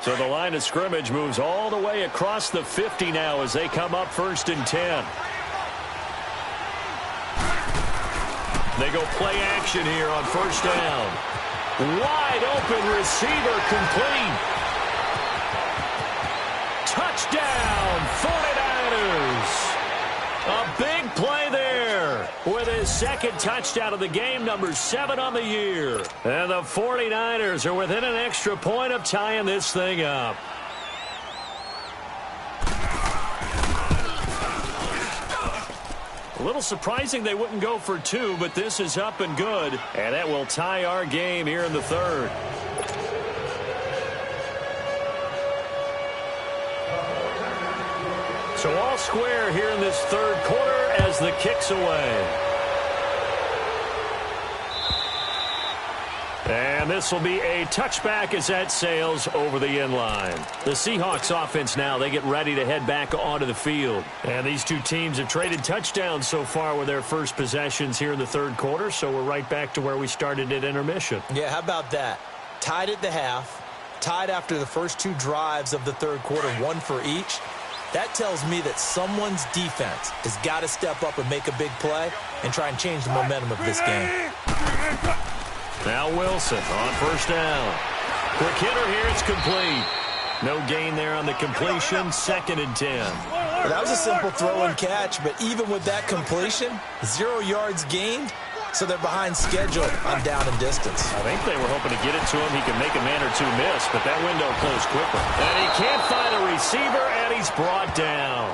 So the line of scrimmage moves all the way across the 50 now as they come up 1st and 10. They go play action here on 1st down. Wide open receiver complete. Touchdown, 49ers. A big play there with his second touchdown of the game, number 7 on the year. And the 49ers are within an extra point of tying this thing up. A little surprising they wouldn't go for 2, but this is up and good. And that will tie our game here in the 3rd. So all square here in this 3rd quarter as the kick's away. And this will be a touchback as that sails over the end line. The Seahawks offense now, they get ready to head back onto the field. And these two teams have traded touchdowns so far with their first possessions here in the 3rd quarter, so we're right back to where we started at intermission. Yeah, how about that? Tied at the half, tied after the first 2 drives of the 3rd quarter, 1 for each. That tells me that someone's defense has got to step up and make a big play and try and change the momentum of this game. Now Wilson on 1st down. Quick hitter here, it's complete. No gain there on the completion, 2nd and 10. Well, that was a simple throw and catch, but even with that completion, 0 yards gained, so they're behind schedule on down and distance. I think they were hoping to get it to him. He could make a man or 2 miss, but that window closed quickly. And he can't find a receiver, and he's brought down.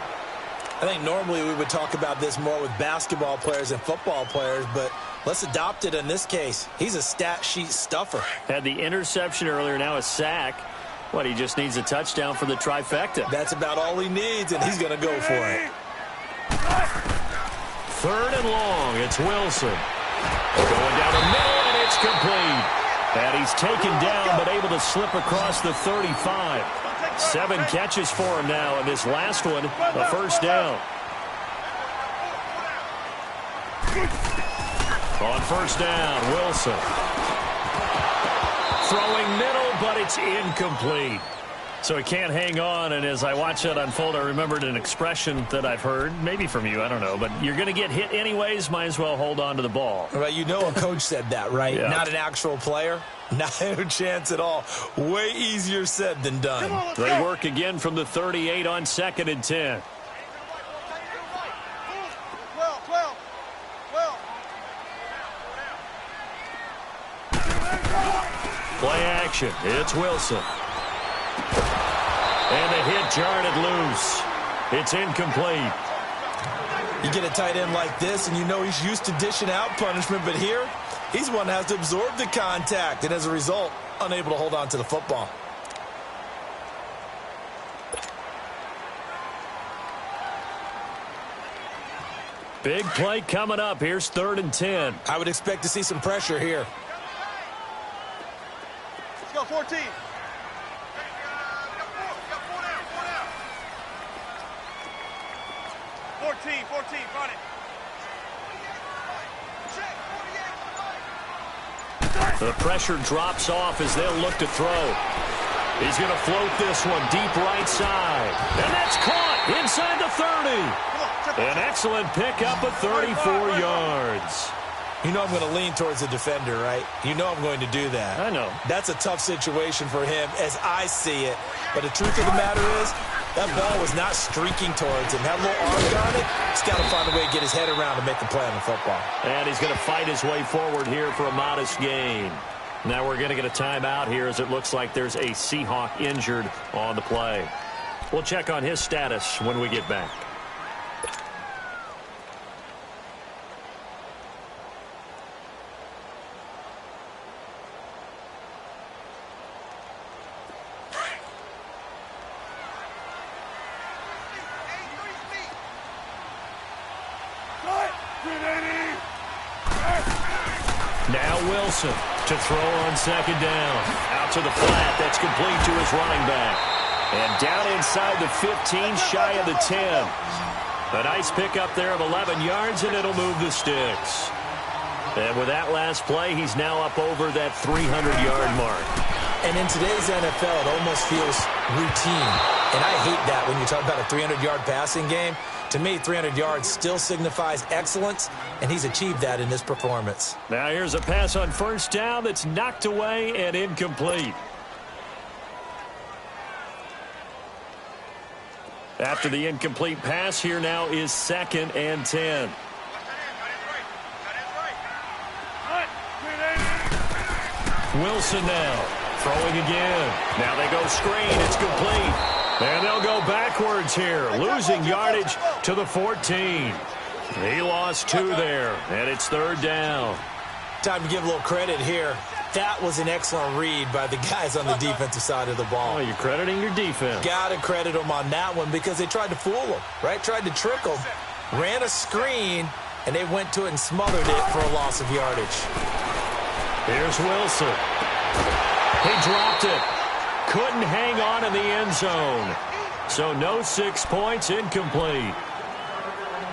I think normally we would talk about this more with basketball players and football players, but let's adopt it in this case. He's a stat sheet stuffer. Had the interception earlier, now a sack. What, he just needs a touchdown for the trifecta. That's about all he needs, and he's going to go for it. 3rd and long, it's Wilson. Going down the middle, and it's complete. And he's taken down, but able to slip across the 35. 7 catches for him now, and this last one, a first down. On 1st down, Wilson. Throwing middle, but it's incomplete. So he can't hang on, and as I watch that unfold, I remembered an expression that I've heard, maybe from you, I don't know, but you're going to get hit anyways, might as well hold on to the ball. Right, you know a coach said that, right? Yeah. Not an actual player. Not a chance at all. Way easier said than done. They work again from the 38 on 2nd and 10. Play action. It's Wilson. And the hit jarred it loose. It's incomplete. You get a tight end like this, and you know he's used to dishing out punishment, but here, he's one that has to absorb the contact, and as a result, unable to hold on to the football. Big play coming up. Here's 3rd and 10. I would expect to see some pressure here. Let's go, 14. 14, run it. The pressure drops off as they'll look to throw. He's going to float this one deep right side. And that's caught inside the 30. An excellent pickup of 34 yards. You know I'm going to lean towards the defender, right? You know I'm going to do that. I know. That's a tough situation for him as I see it. But the truth of the matter is, that ball was not streaking towards him. Had a little arc on it. He's got to find a way to get his head around and make a play on the football. And he's going to fight his way forward here for a modest gain. Now we're going to get a timeout here as it looks like there's a Seahawk injured on the play. We'll check on his status when we get back. Now Wilson to throw on second down. Out to the flat. That's complete to his running back. And down inside the 15, shy of the 10. A nice pickup there of 11 yards, and it'll move the sticks. And with that last play, he's now up over that 300-yard mark. And in today's NFL, it almost feels routine. And I hate that when you talk about a 300-yard passing game. To me, 300 yards still signifies excellence, and he's achieved that in this performance. Now here's a pass on first down that's knocked away and incomplete. After the incomplete pass, here now is 2nd and 10. Wilson now throwing again. Now they go screen. It's complete. And they'll go backwards here, losing yardage to the 14. He lost 2 there, and it's 3rd down. Time to give a little credit here. That was an excellent read by the guys on the defensive side of the ball. Oh, you're crediting your defense. Got to credit them on that one because they tried to fool them, right? Tried to trick them. Ran a screen, and they went to it and smothered it for a loss of yardage. Here's Wilson. He dropped it. Couldn't hang on in the end zone. So no 6 points, incomplete.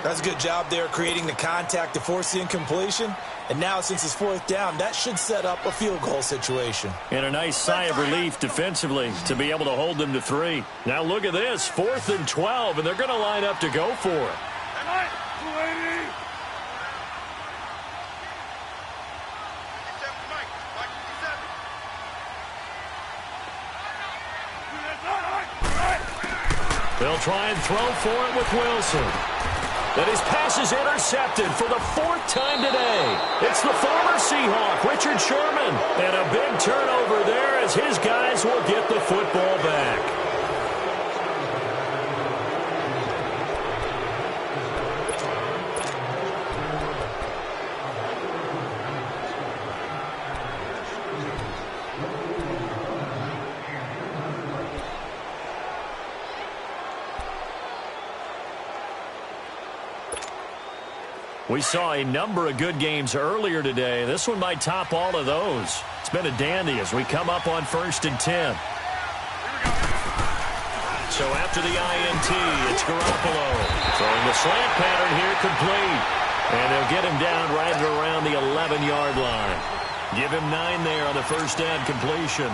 That's a good job there creating the contact to force the incompletion. And now since it's 4th down, that should set up a field goal situation. And a nice sigh of relief defensively to be able to hold them to 3. Now look at this, 4th and 12, and they're going to line up to go for it. They'll try and throw for it with Wilson. And his pass is intercepted for the 4th time today. It's the former Seahawk, Richard Sherman. And a big turnover there as his guys will get the football back. We saw a number of good games earlier today. This one might top all of those. It's been a dandy as we come up on 1st and 10. So after the INT, it's Garoppolo. Throwing the slant pattern here complete. And they'll get him down right at around the 11-yard line. Give him 9 there on the first down completion.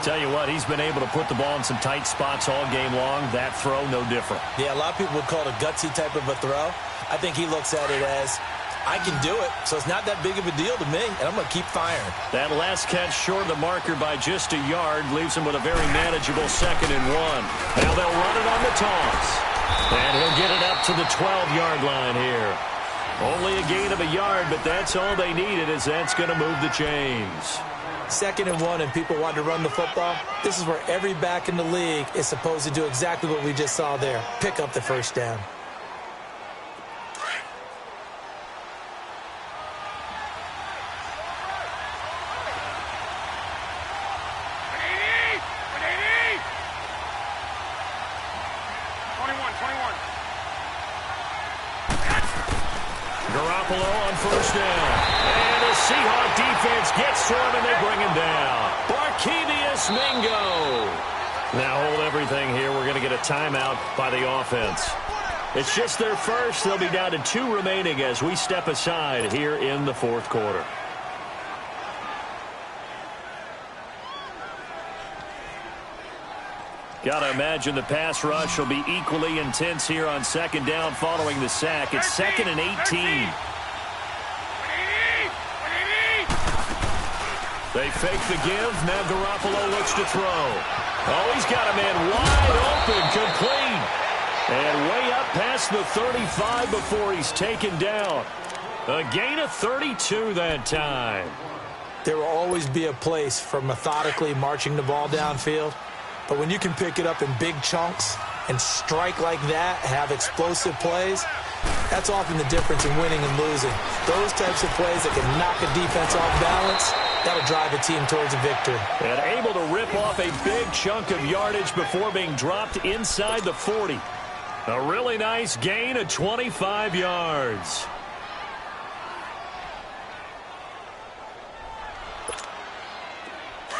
Tell you what, he's been able to put the ball in some tight spots all game long. That throw, no different. Yeah, a lot of people would call it a gutsy type of a throw. I think he looks at it as, I can do it, so it's not that big of a deal to me, and I'm going to keep firing. That last catch short of the marker by just a yard leaves him with a very manageable 2nd and 1. Now they'll run it on the toss. And he'll get it up to the 12-yard line here. Only a gain of a yard, but that's all they needed, as that's going to move the chains. 2nd and 1, and people want to run the football. This is where every back in the league is supposed to do exactly what we just saw there. Pick up the first down. Garoppolo on first down. And the Seahawk defense gets to him, and they bring him down. Barkevious Mingo. Now hold everything here. We're going to get a timeout by the offense. It's just their first. They'll be down to 2 remaining as we step aside here in the 4th quarter. Got to imagine the pass rush will be equally intense here on 2nd down following the sack. It's 2nd and 18. They fake the give. Now Garoppolo looks to throw. Oh, he's got a man wide open, complete. And way up past the 35 before he's taken down. A gain of 32 that time. There will always be a place for methodically marching the ball downfield. But when you can pick it up in big chunks and strike like that, have explosive plays, that's often the difference in winning and losing. Those types of plays that can knock a defense off balance, that'll drive a team towards a victory. And able to rip off a big chunk of yardage before being dropped inside the 40. A really nice gain of 25 yards.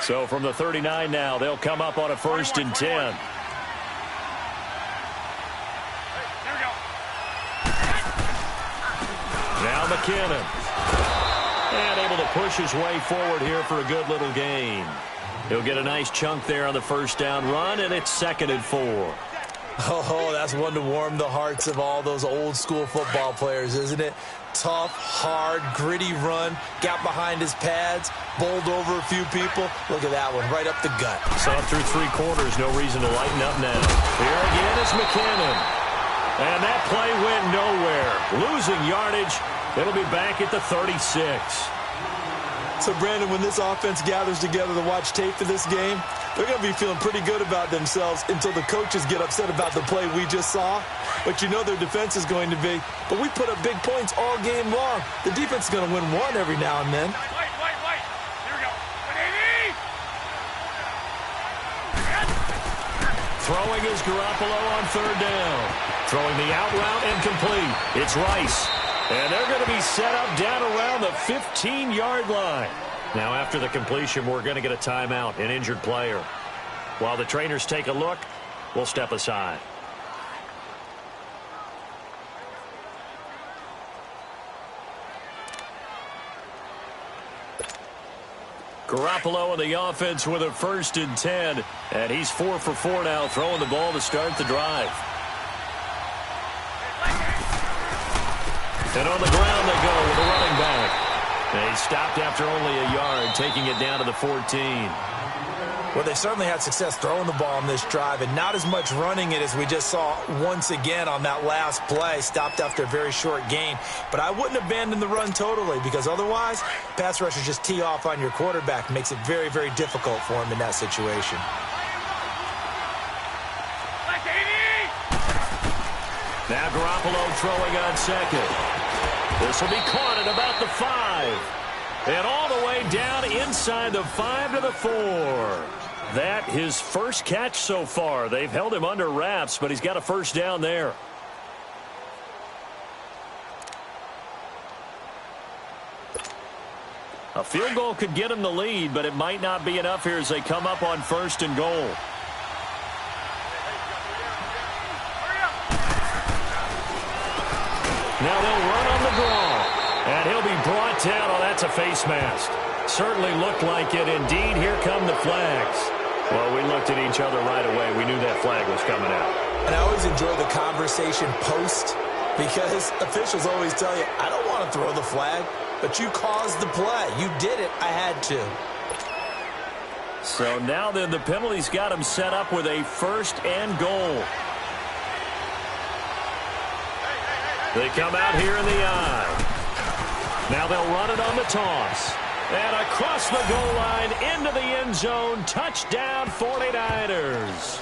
So from the 39 now, they'll come up on a 1st and 10. Now McKinnon. And able to push his way forward here for a good little gain. He'll get a nice chunk there on the 1st down run, and it's 2nd and 4. Oh, that's one to warm the hearts of all those old-school football players, isn't it? Tough, hard, gritty run, got behind his pads, bowled over a few people. Look at that one, right up the gut. So through 3 quarters, no reason to lighten up now. Here again is McKinnon. And that play went nowhere. Losing yardage. It'll be back at the 36. So, Brandon, when this offense gathers together to watch tape for this game, they're going to be feeling pretty good about themselves until the coaches get upset about the play we just saw. But you know their defense is going to be. But we put up big points all game long. The defense is going to win one every now and then. Wait. Here we go. Throwing is Garoppolo on 3rd down. Throwing the out route incomplete. It's Rice. And they're going to be set up down around the 15-yard line. Now, after the completion, we're going to get a timeout, an injured player. While the trainers take a look, we'll step aside. Garoppolo in the offense with a 1st and 10. And he's 4 for 4 now, throwing the ball to start the drive. And on the ground they go with a running back. They stopped after only a yard, taking it down to the 14. Well, they certainly had success throwing the ball on this drive, and not as much running it as we just saw once again on that last play. Stopped after a very short gain. But I wouldn't abandon the run totally, because otherwise, pass rushers just tee off on your quarterback. Makes it very, very difficult for him in that situation. Now Garoppolo throwing on 2nd. This will be caught at about the 5. And all the way down inside the 5 to the 4. That his first catch so far. They've held him under wraps, but he's got a 1st down there. A field goal could get him the lead, but it might not be enough here as they come up on 1st and goal. Now they'll run on the draw. And he'll be brought down. Oh, that's a face mask. Certainly looked like it. Indeed, here come the flags. Well, we looked at each other right away. We knew that flag was coming out. And I always enjoy the conversation post, because officials always tell you, I don't want to throw the flag, but you caused the play. You did it. I had to. So now then the penalty's got him set up with a 1st and goal. They come out here in the eye. Now they'll run it on the toss. And across the goal line into the end zone. Touchdown 49ers.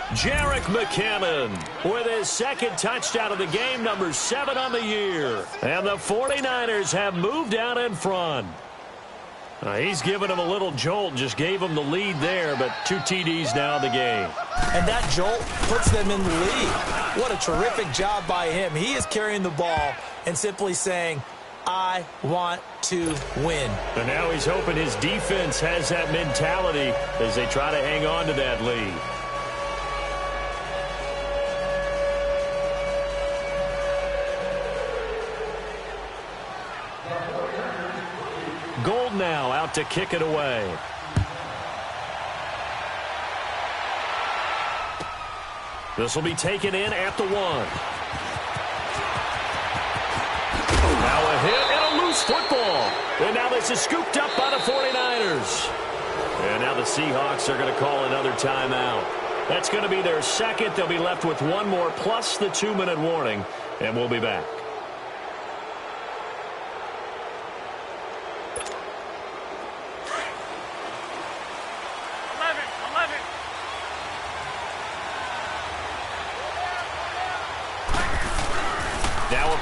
Jerick McKinnon with his 2nd touchdown of the game, number 7 on the year. And the 49ers have moved out in front. He's given him a little jolt, just gave him the lead there, but 2 TDs now in the game. And that jolt puts them in the lead. What a terrific job by him. He is carrying the ball and simply saying, I want to win. And now he's hoping his defense has that mentality as they try to hang on to that lead. Gold now out to kick it away. This will be taken in at the 1. Now a hit and a loose football. And now this is scooped up by the 49ers. And now the Seahawks are going to call another timeout. That's going to be their 2nd. They'll be left with 1 more plus the 2-minute warning. And we'll be back.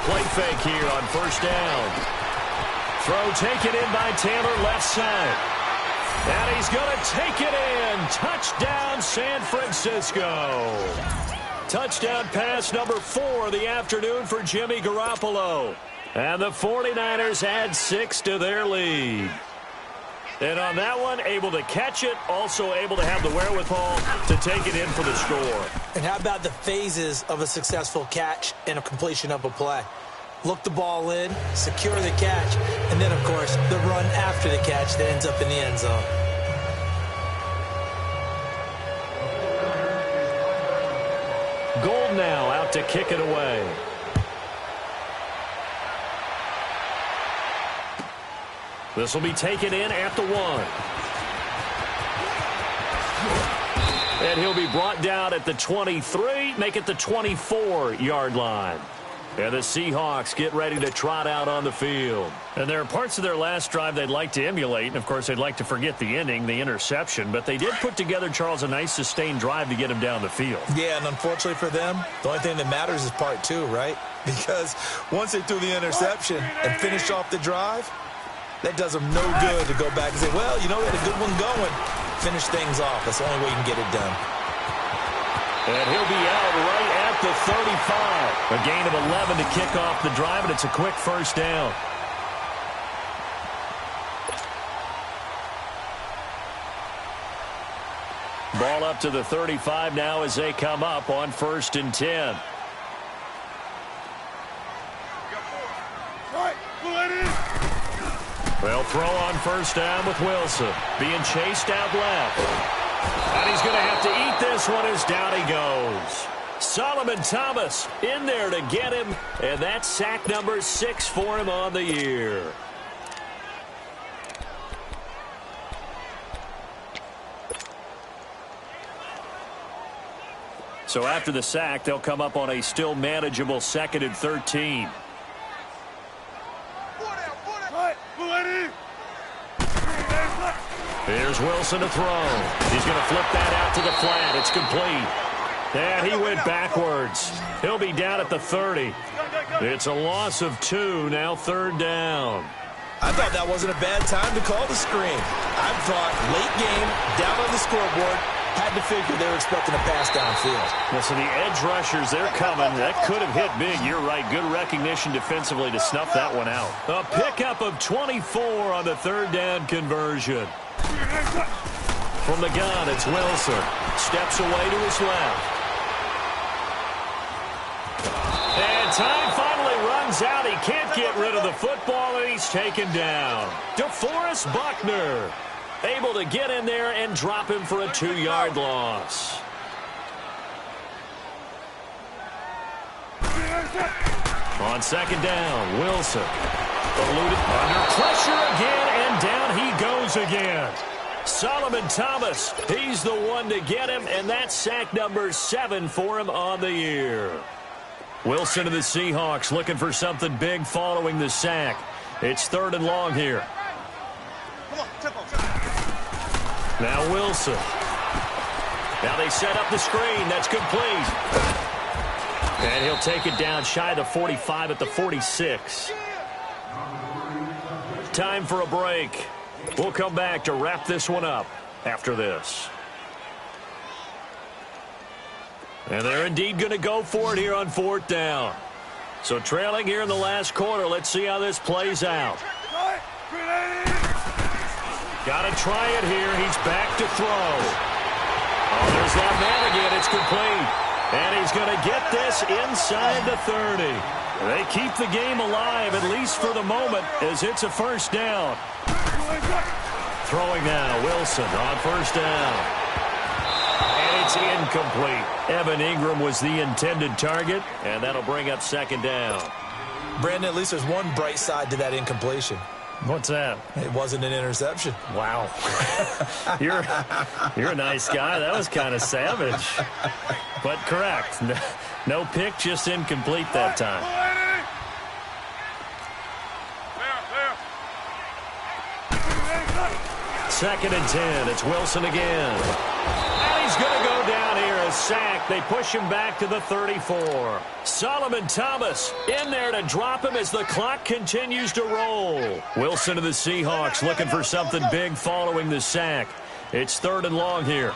Play fake here on 1st down. Throw taken in by Taylor left side. And he's going to take it in. Touchdown San Francisco. Touchdown pass number 4 of the afternoon for Jimmy Garoppolo. And the 49ers add 6 to their lead. And on that one, able to catch it, also able to have the wherewithal to take it in for the score. And how about the phases of a successful catch and a completion of a play? Look the ball in, secure the catch, and then, of course, the run after the catch that ends up in the end zone. Gold now out to kick it away. This will be taken in at the 1. And he'll be brought down at the 23, make it the 24-yard line. And the Seahawks get ready to trot out on the field. And there are parts of their last drive they'd like to emulate. And, of course, they'd like to forget the ending, the interception. But they did put together, Charles, a nice sustained drive to get him down the field. Yeah, and unfortunately for them, the only thing that matters is part 2, right? Because once they threw the interception and finished off the drive, that does them no good to go back and say, well, you know, we had a good one going. Finish things off. That's the only way you can get it done. And he'll be out right at the 35. A gain of 11 to kick off the drive, and it's a quick first down. Ball up to the 35 now as they come up on 1st and 10. They'll throw on first down with Wilson. Being chased out left. And he's going to have to eat this one as down he goes. Solomon Thomas in there to get him. And that's sack number 6 for him on the year. So after the sack, they'll come up on a still manageable 2nd and 13. Here's Wilson to throw. He's going to flip that out to the flat. It's complete. And he went backwards. He'll be down at the 30. It's a loss of 2, now 3rd down. I thought that wasn't a bad time to call the screen. I thought late game, down on the scoreboard, had to figure they were expecting a pass downfield. Well, so the edge rushers, they're coming. That could have hit big. You're right. Good recognition defensively to snuff that one out. A pickup of 24 on the 3rd down conversion. From the gun, it's Wilson. Steps away to his left. And time finally runs out. He can't get rid of the football, and he's taken down. DeForest Buckner able to get in there and drop him for a 2-yard loss. On 2nd down, Wilson eluded under pressure again, and down he goes again. Solomon Thomas, he's the one to get him, and that's sack number 7 for him on the year. Wilson and the Seahawks looking for something big following the sack. It's 3rd and long here. Now Wilson. Now they set up the screen. That's complete. And he'll take it down shy of the 45 at the 46. Time for a break. We'll come back to wrap this one up after this. And they're indeed going to go for it here on 4th down. So trailing here in the last quarter. Let's see how this plays out. Got to try it here. He's back to throw. Oh, there's that man again. It's complete. And he's going to get this inside the 30. They keep the game alive, at least for the moment, as it's a 1st down. Throwing now, Wilson on 1st down. And it's incomplete. Evan Ingram was the intended target, and that'll bring up 2nd down. Brandon, at least there's one bright side to that incompletion. What's that? It wasn't an interception. Wow. You're a nice guy. That was kind of savage. But correct. No pick, just incomplete that time. 2nd and 10. It's Wilson again. And he's going to go down here. A sack. They push him back to the 34. Solomon Thomas in there to drop him as the clock continues to roll. Wilson of the Seahawks looking for something big following the sack. It's 3rd and long here.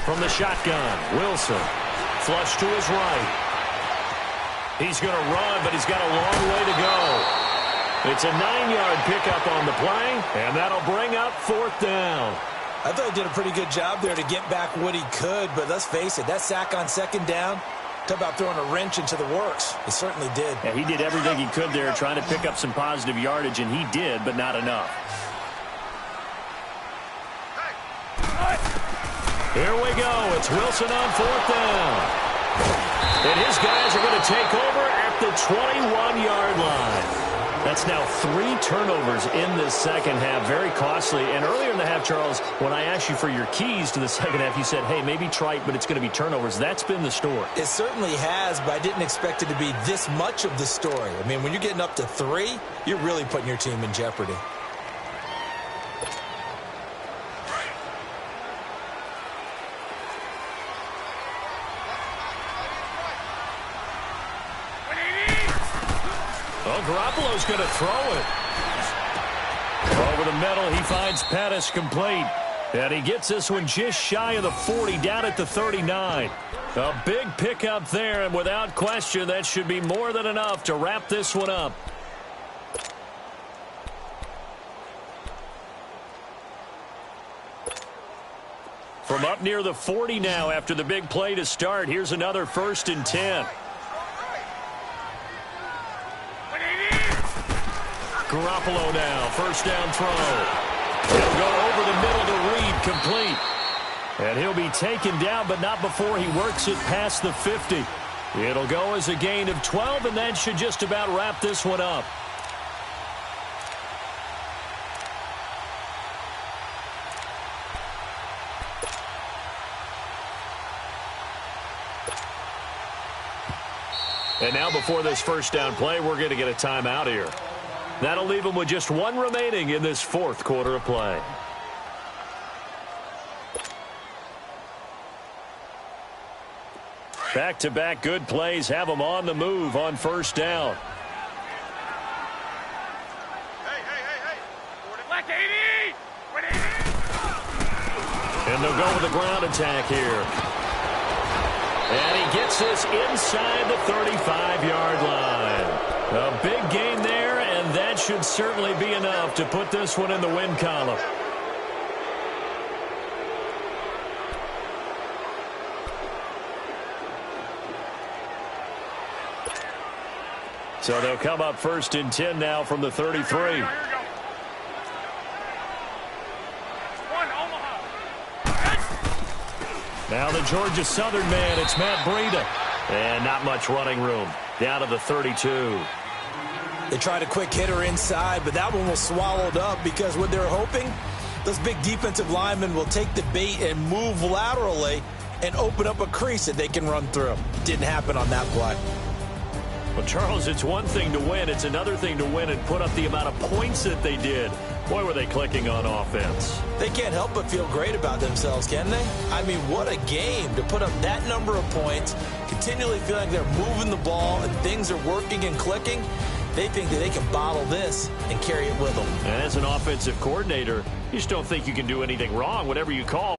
From the shotgun, Wilson. Flush to his right. He's going to run, but he's got a long way to go. It's a 9-yard pickup on the play, and that'll bring up 4th down. I thought he did a pretty good job there to get back what he could, but let's face it, that sack on 2nd down, talk about throwing a wrench into the works. He certainly did. Yeah, he did everything he could there trying to pick up some positive yardage, and he did, but not enough. Here we go. It's Wilson on 4th down. And his guys are going to take over at the 21-yard line. That's now 3 turnovers in this second half. Very costly. And earlier in the half, Charles, when I asked you for your keys to the second half, you said, hey, maybe trite, but it's going to be turnovers. That's been the story. It certainly has, but I didn't expect it to be this much of the story. I mean, when you're getting up to 3, you're really putting your team in jeopardy. Well, Garoppolo's going to throw it. Over the middle, he finds Pettis complete. And he gets this one just shy of the 40, down at the 39. A big pickup there, and without question, that should be more than enough to wrap this one up. From up near the 40 now after the big play to start, here's another 1st and 10. Garoppolo now, 1st down throw. He'll go over the middle to Reed, complete. And he'll be taken down, but not before he works it past the 50. It'll go as a gain of 12, and that should just about wrap this one up. And now before this 1st down play, we're going to get a timeout here. That'll leave them with just 1 remaining in this 4th quarter of play. Back-to-back good plays have them on the move on 1st down. Hey. Left 80! And they'll go with the ground attack here. And he gets this inside the 35-yard line. A big gain there, and that should certainly be enough to put this one in the win column. So they'll come up 1st and 10 now from the 33. Here we go. Now the Georgia Southern man, it's Matt Breida. And not much running room. Down to the 32. They tried a quick hitter inside, but that one was swallowed up because what they're hoping, those big defensive linemen will take the bait and move laterally and open up a crease that they can run through. Didn't happen on that play. Well, Charles, it's one thing to win. It's another thing to win and put up the amount of points that they did. Boy, were they clicking on offense. They can't help but feel great about themselves, can they? I mean, what a game to put up that number of points, continually feeling like they're moving the ball and things are working and clicking. They think that they can bottle this and carry it with them. And as an offensive coordinator, you just don't think you can do anything wrong, whatever you call.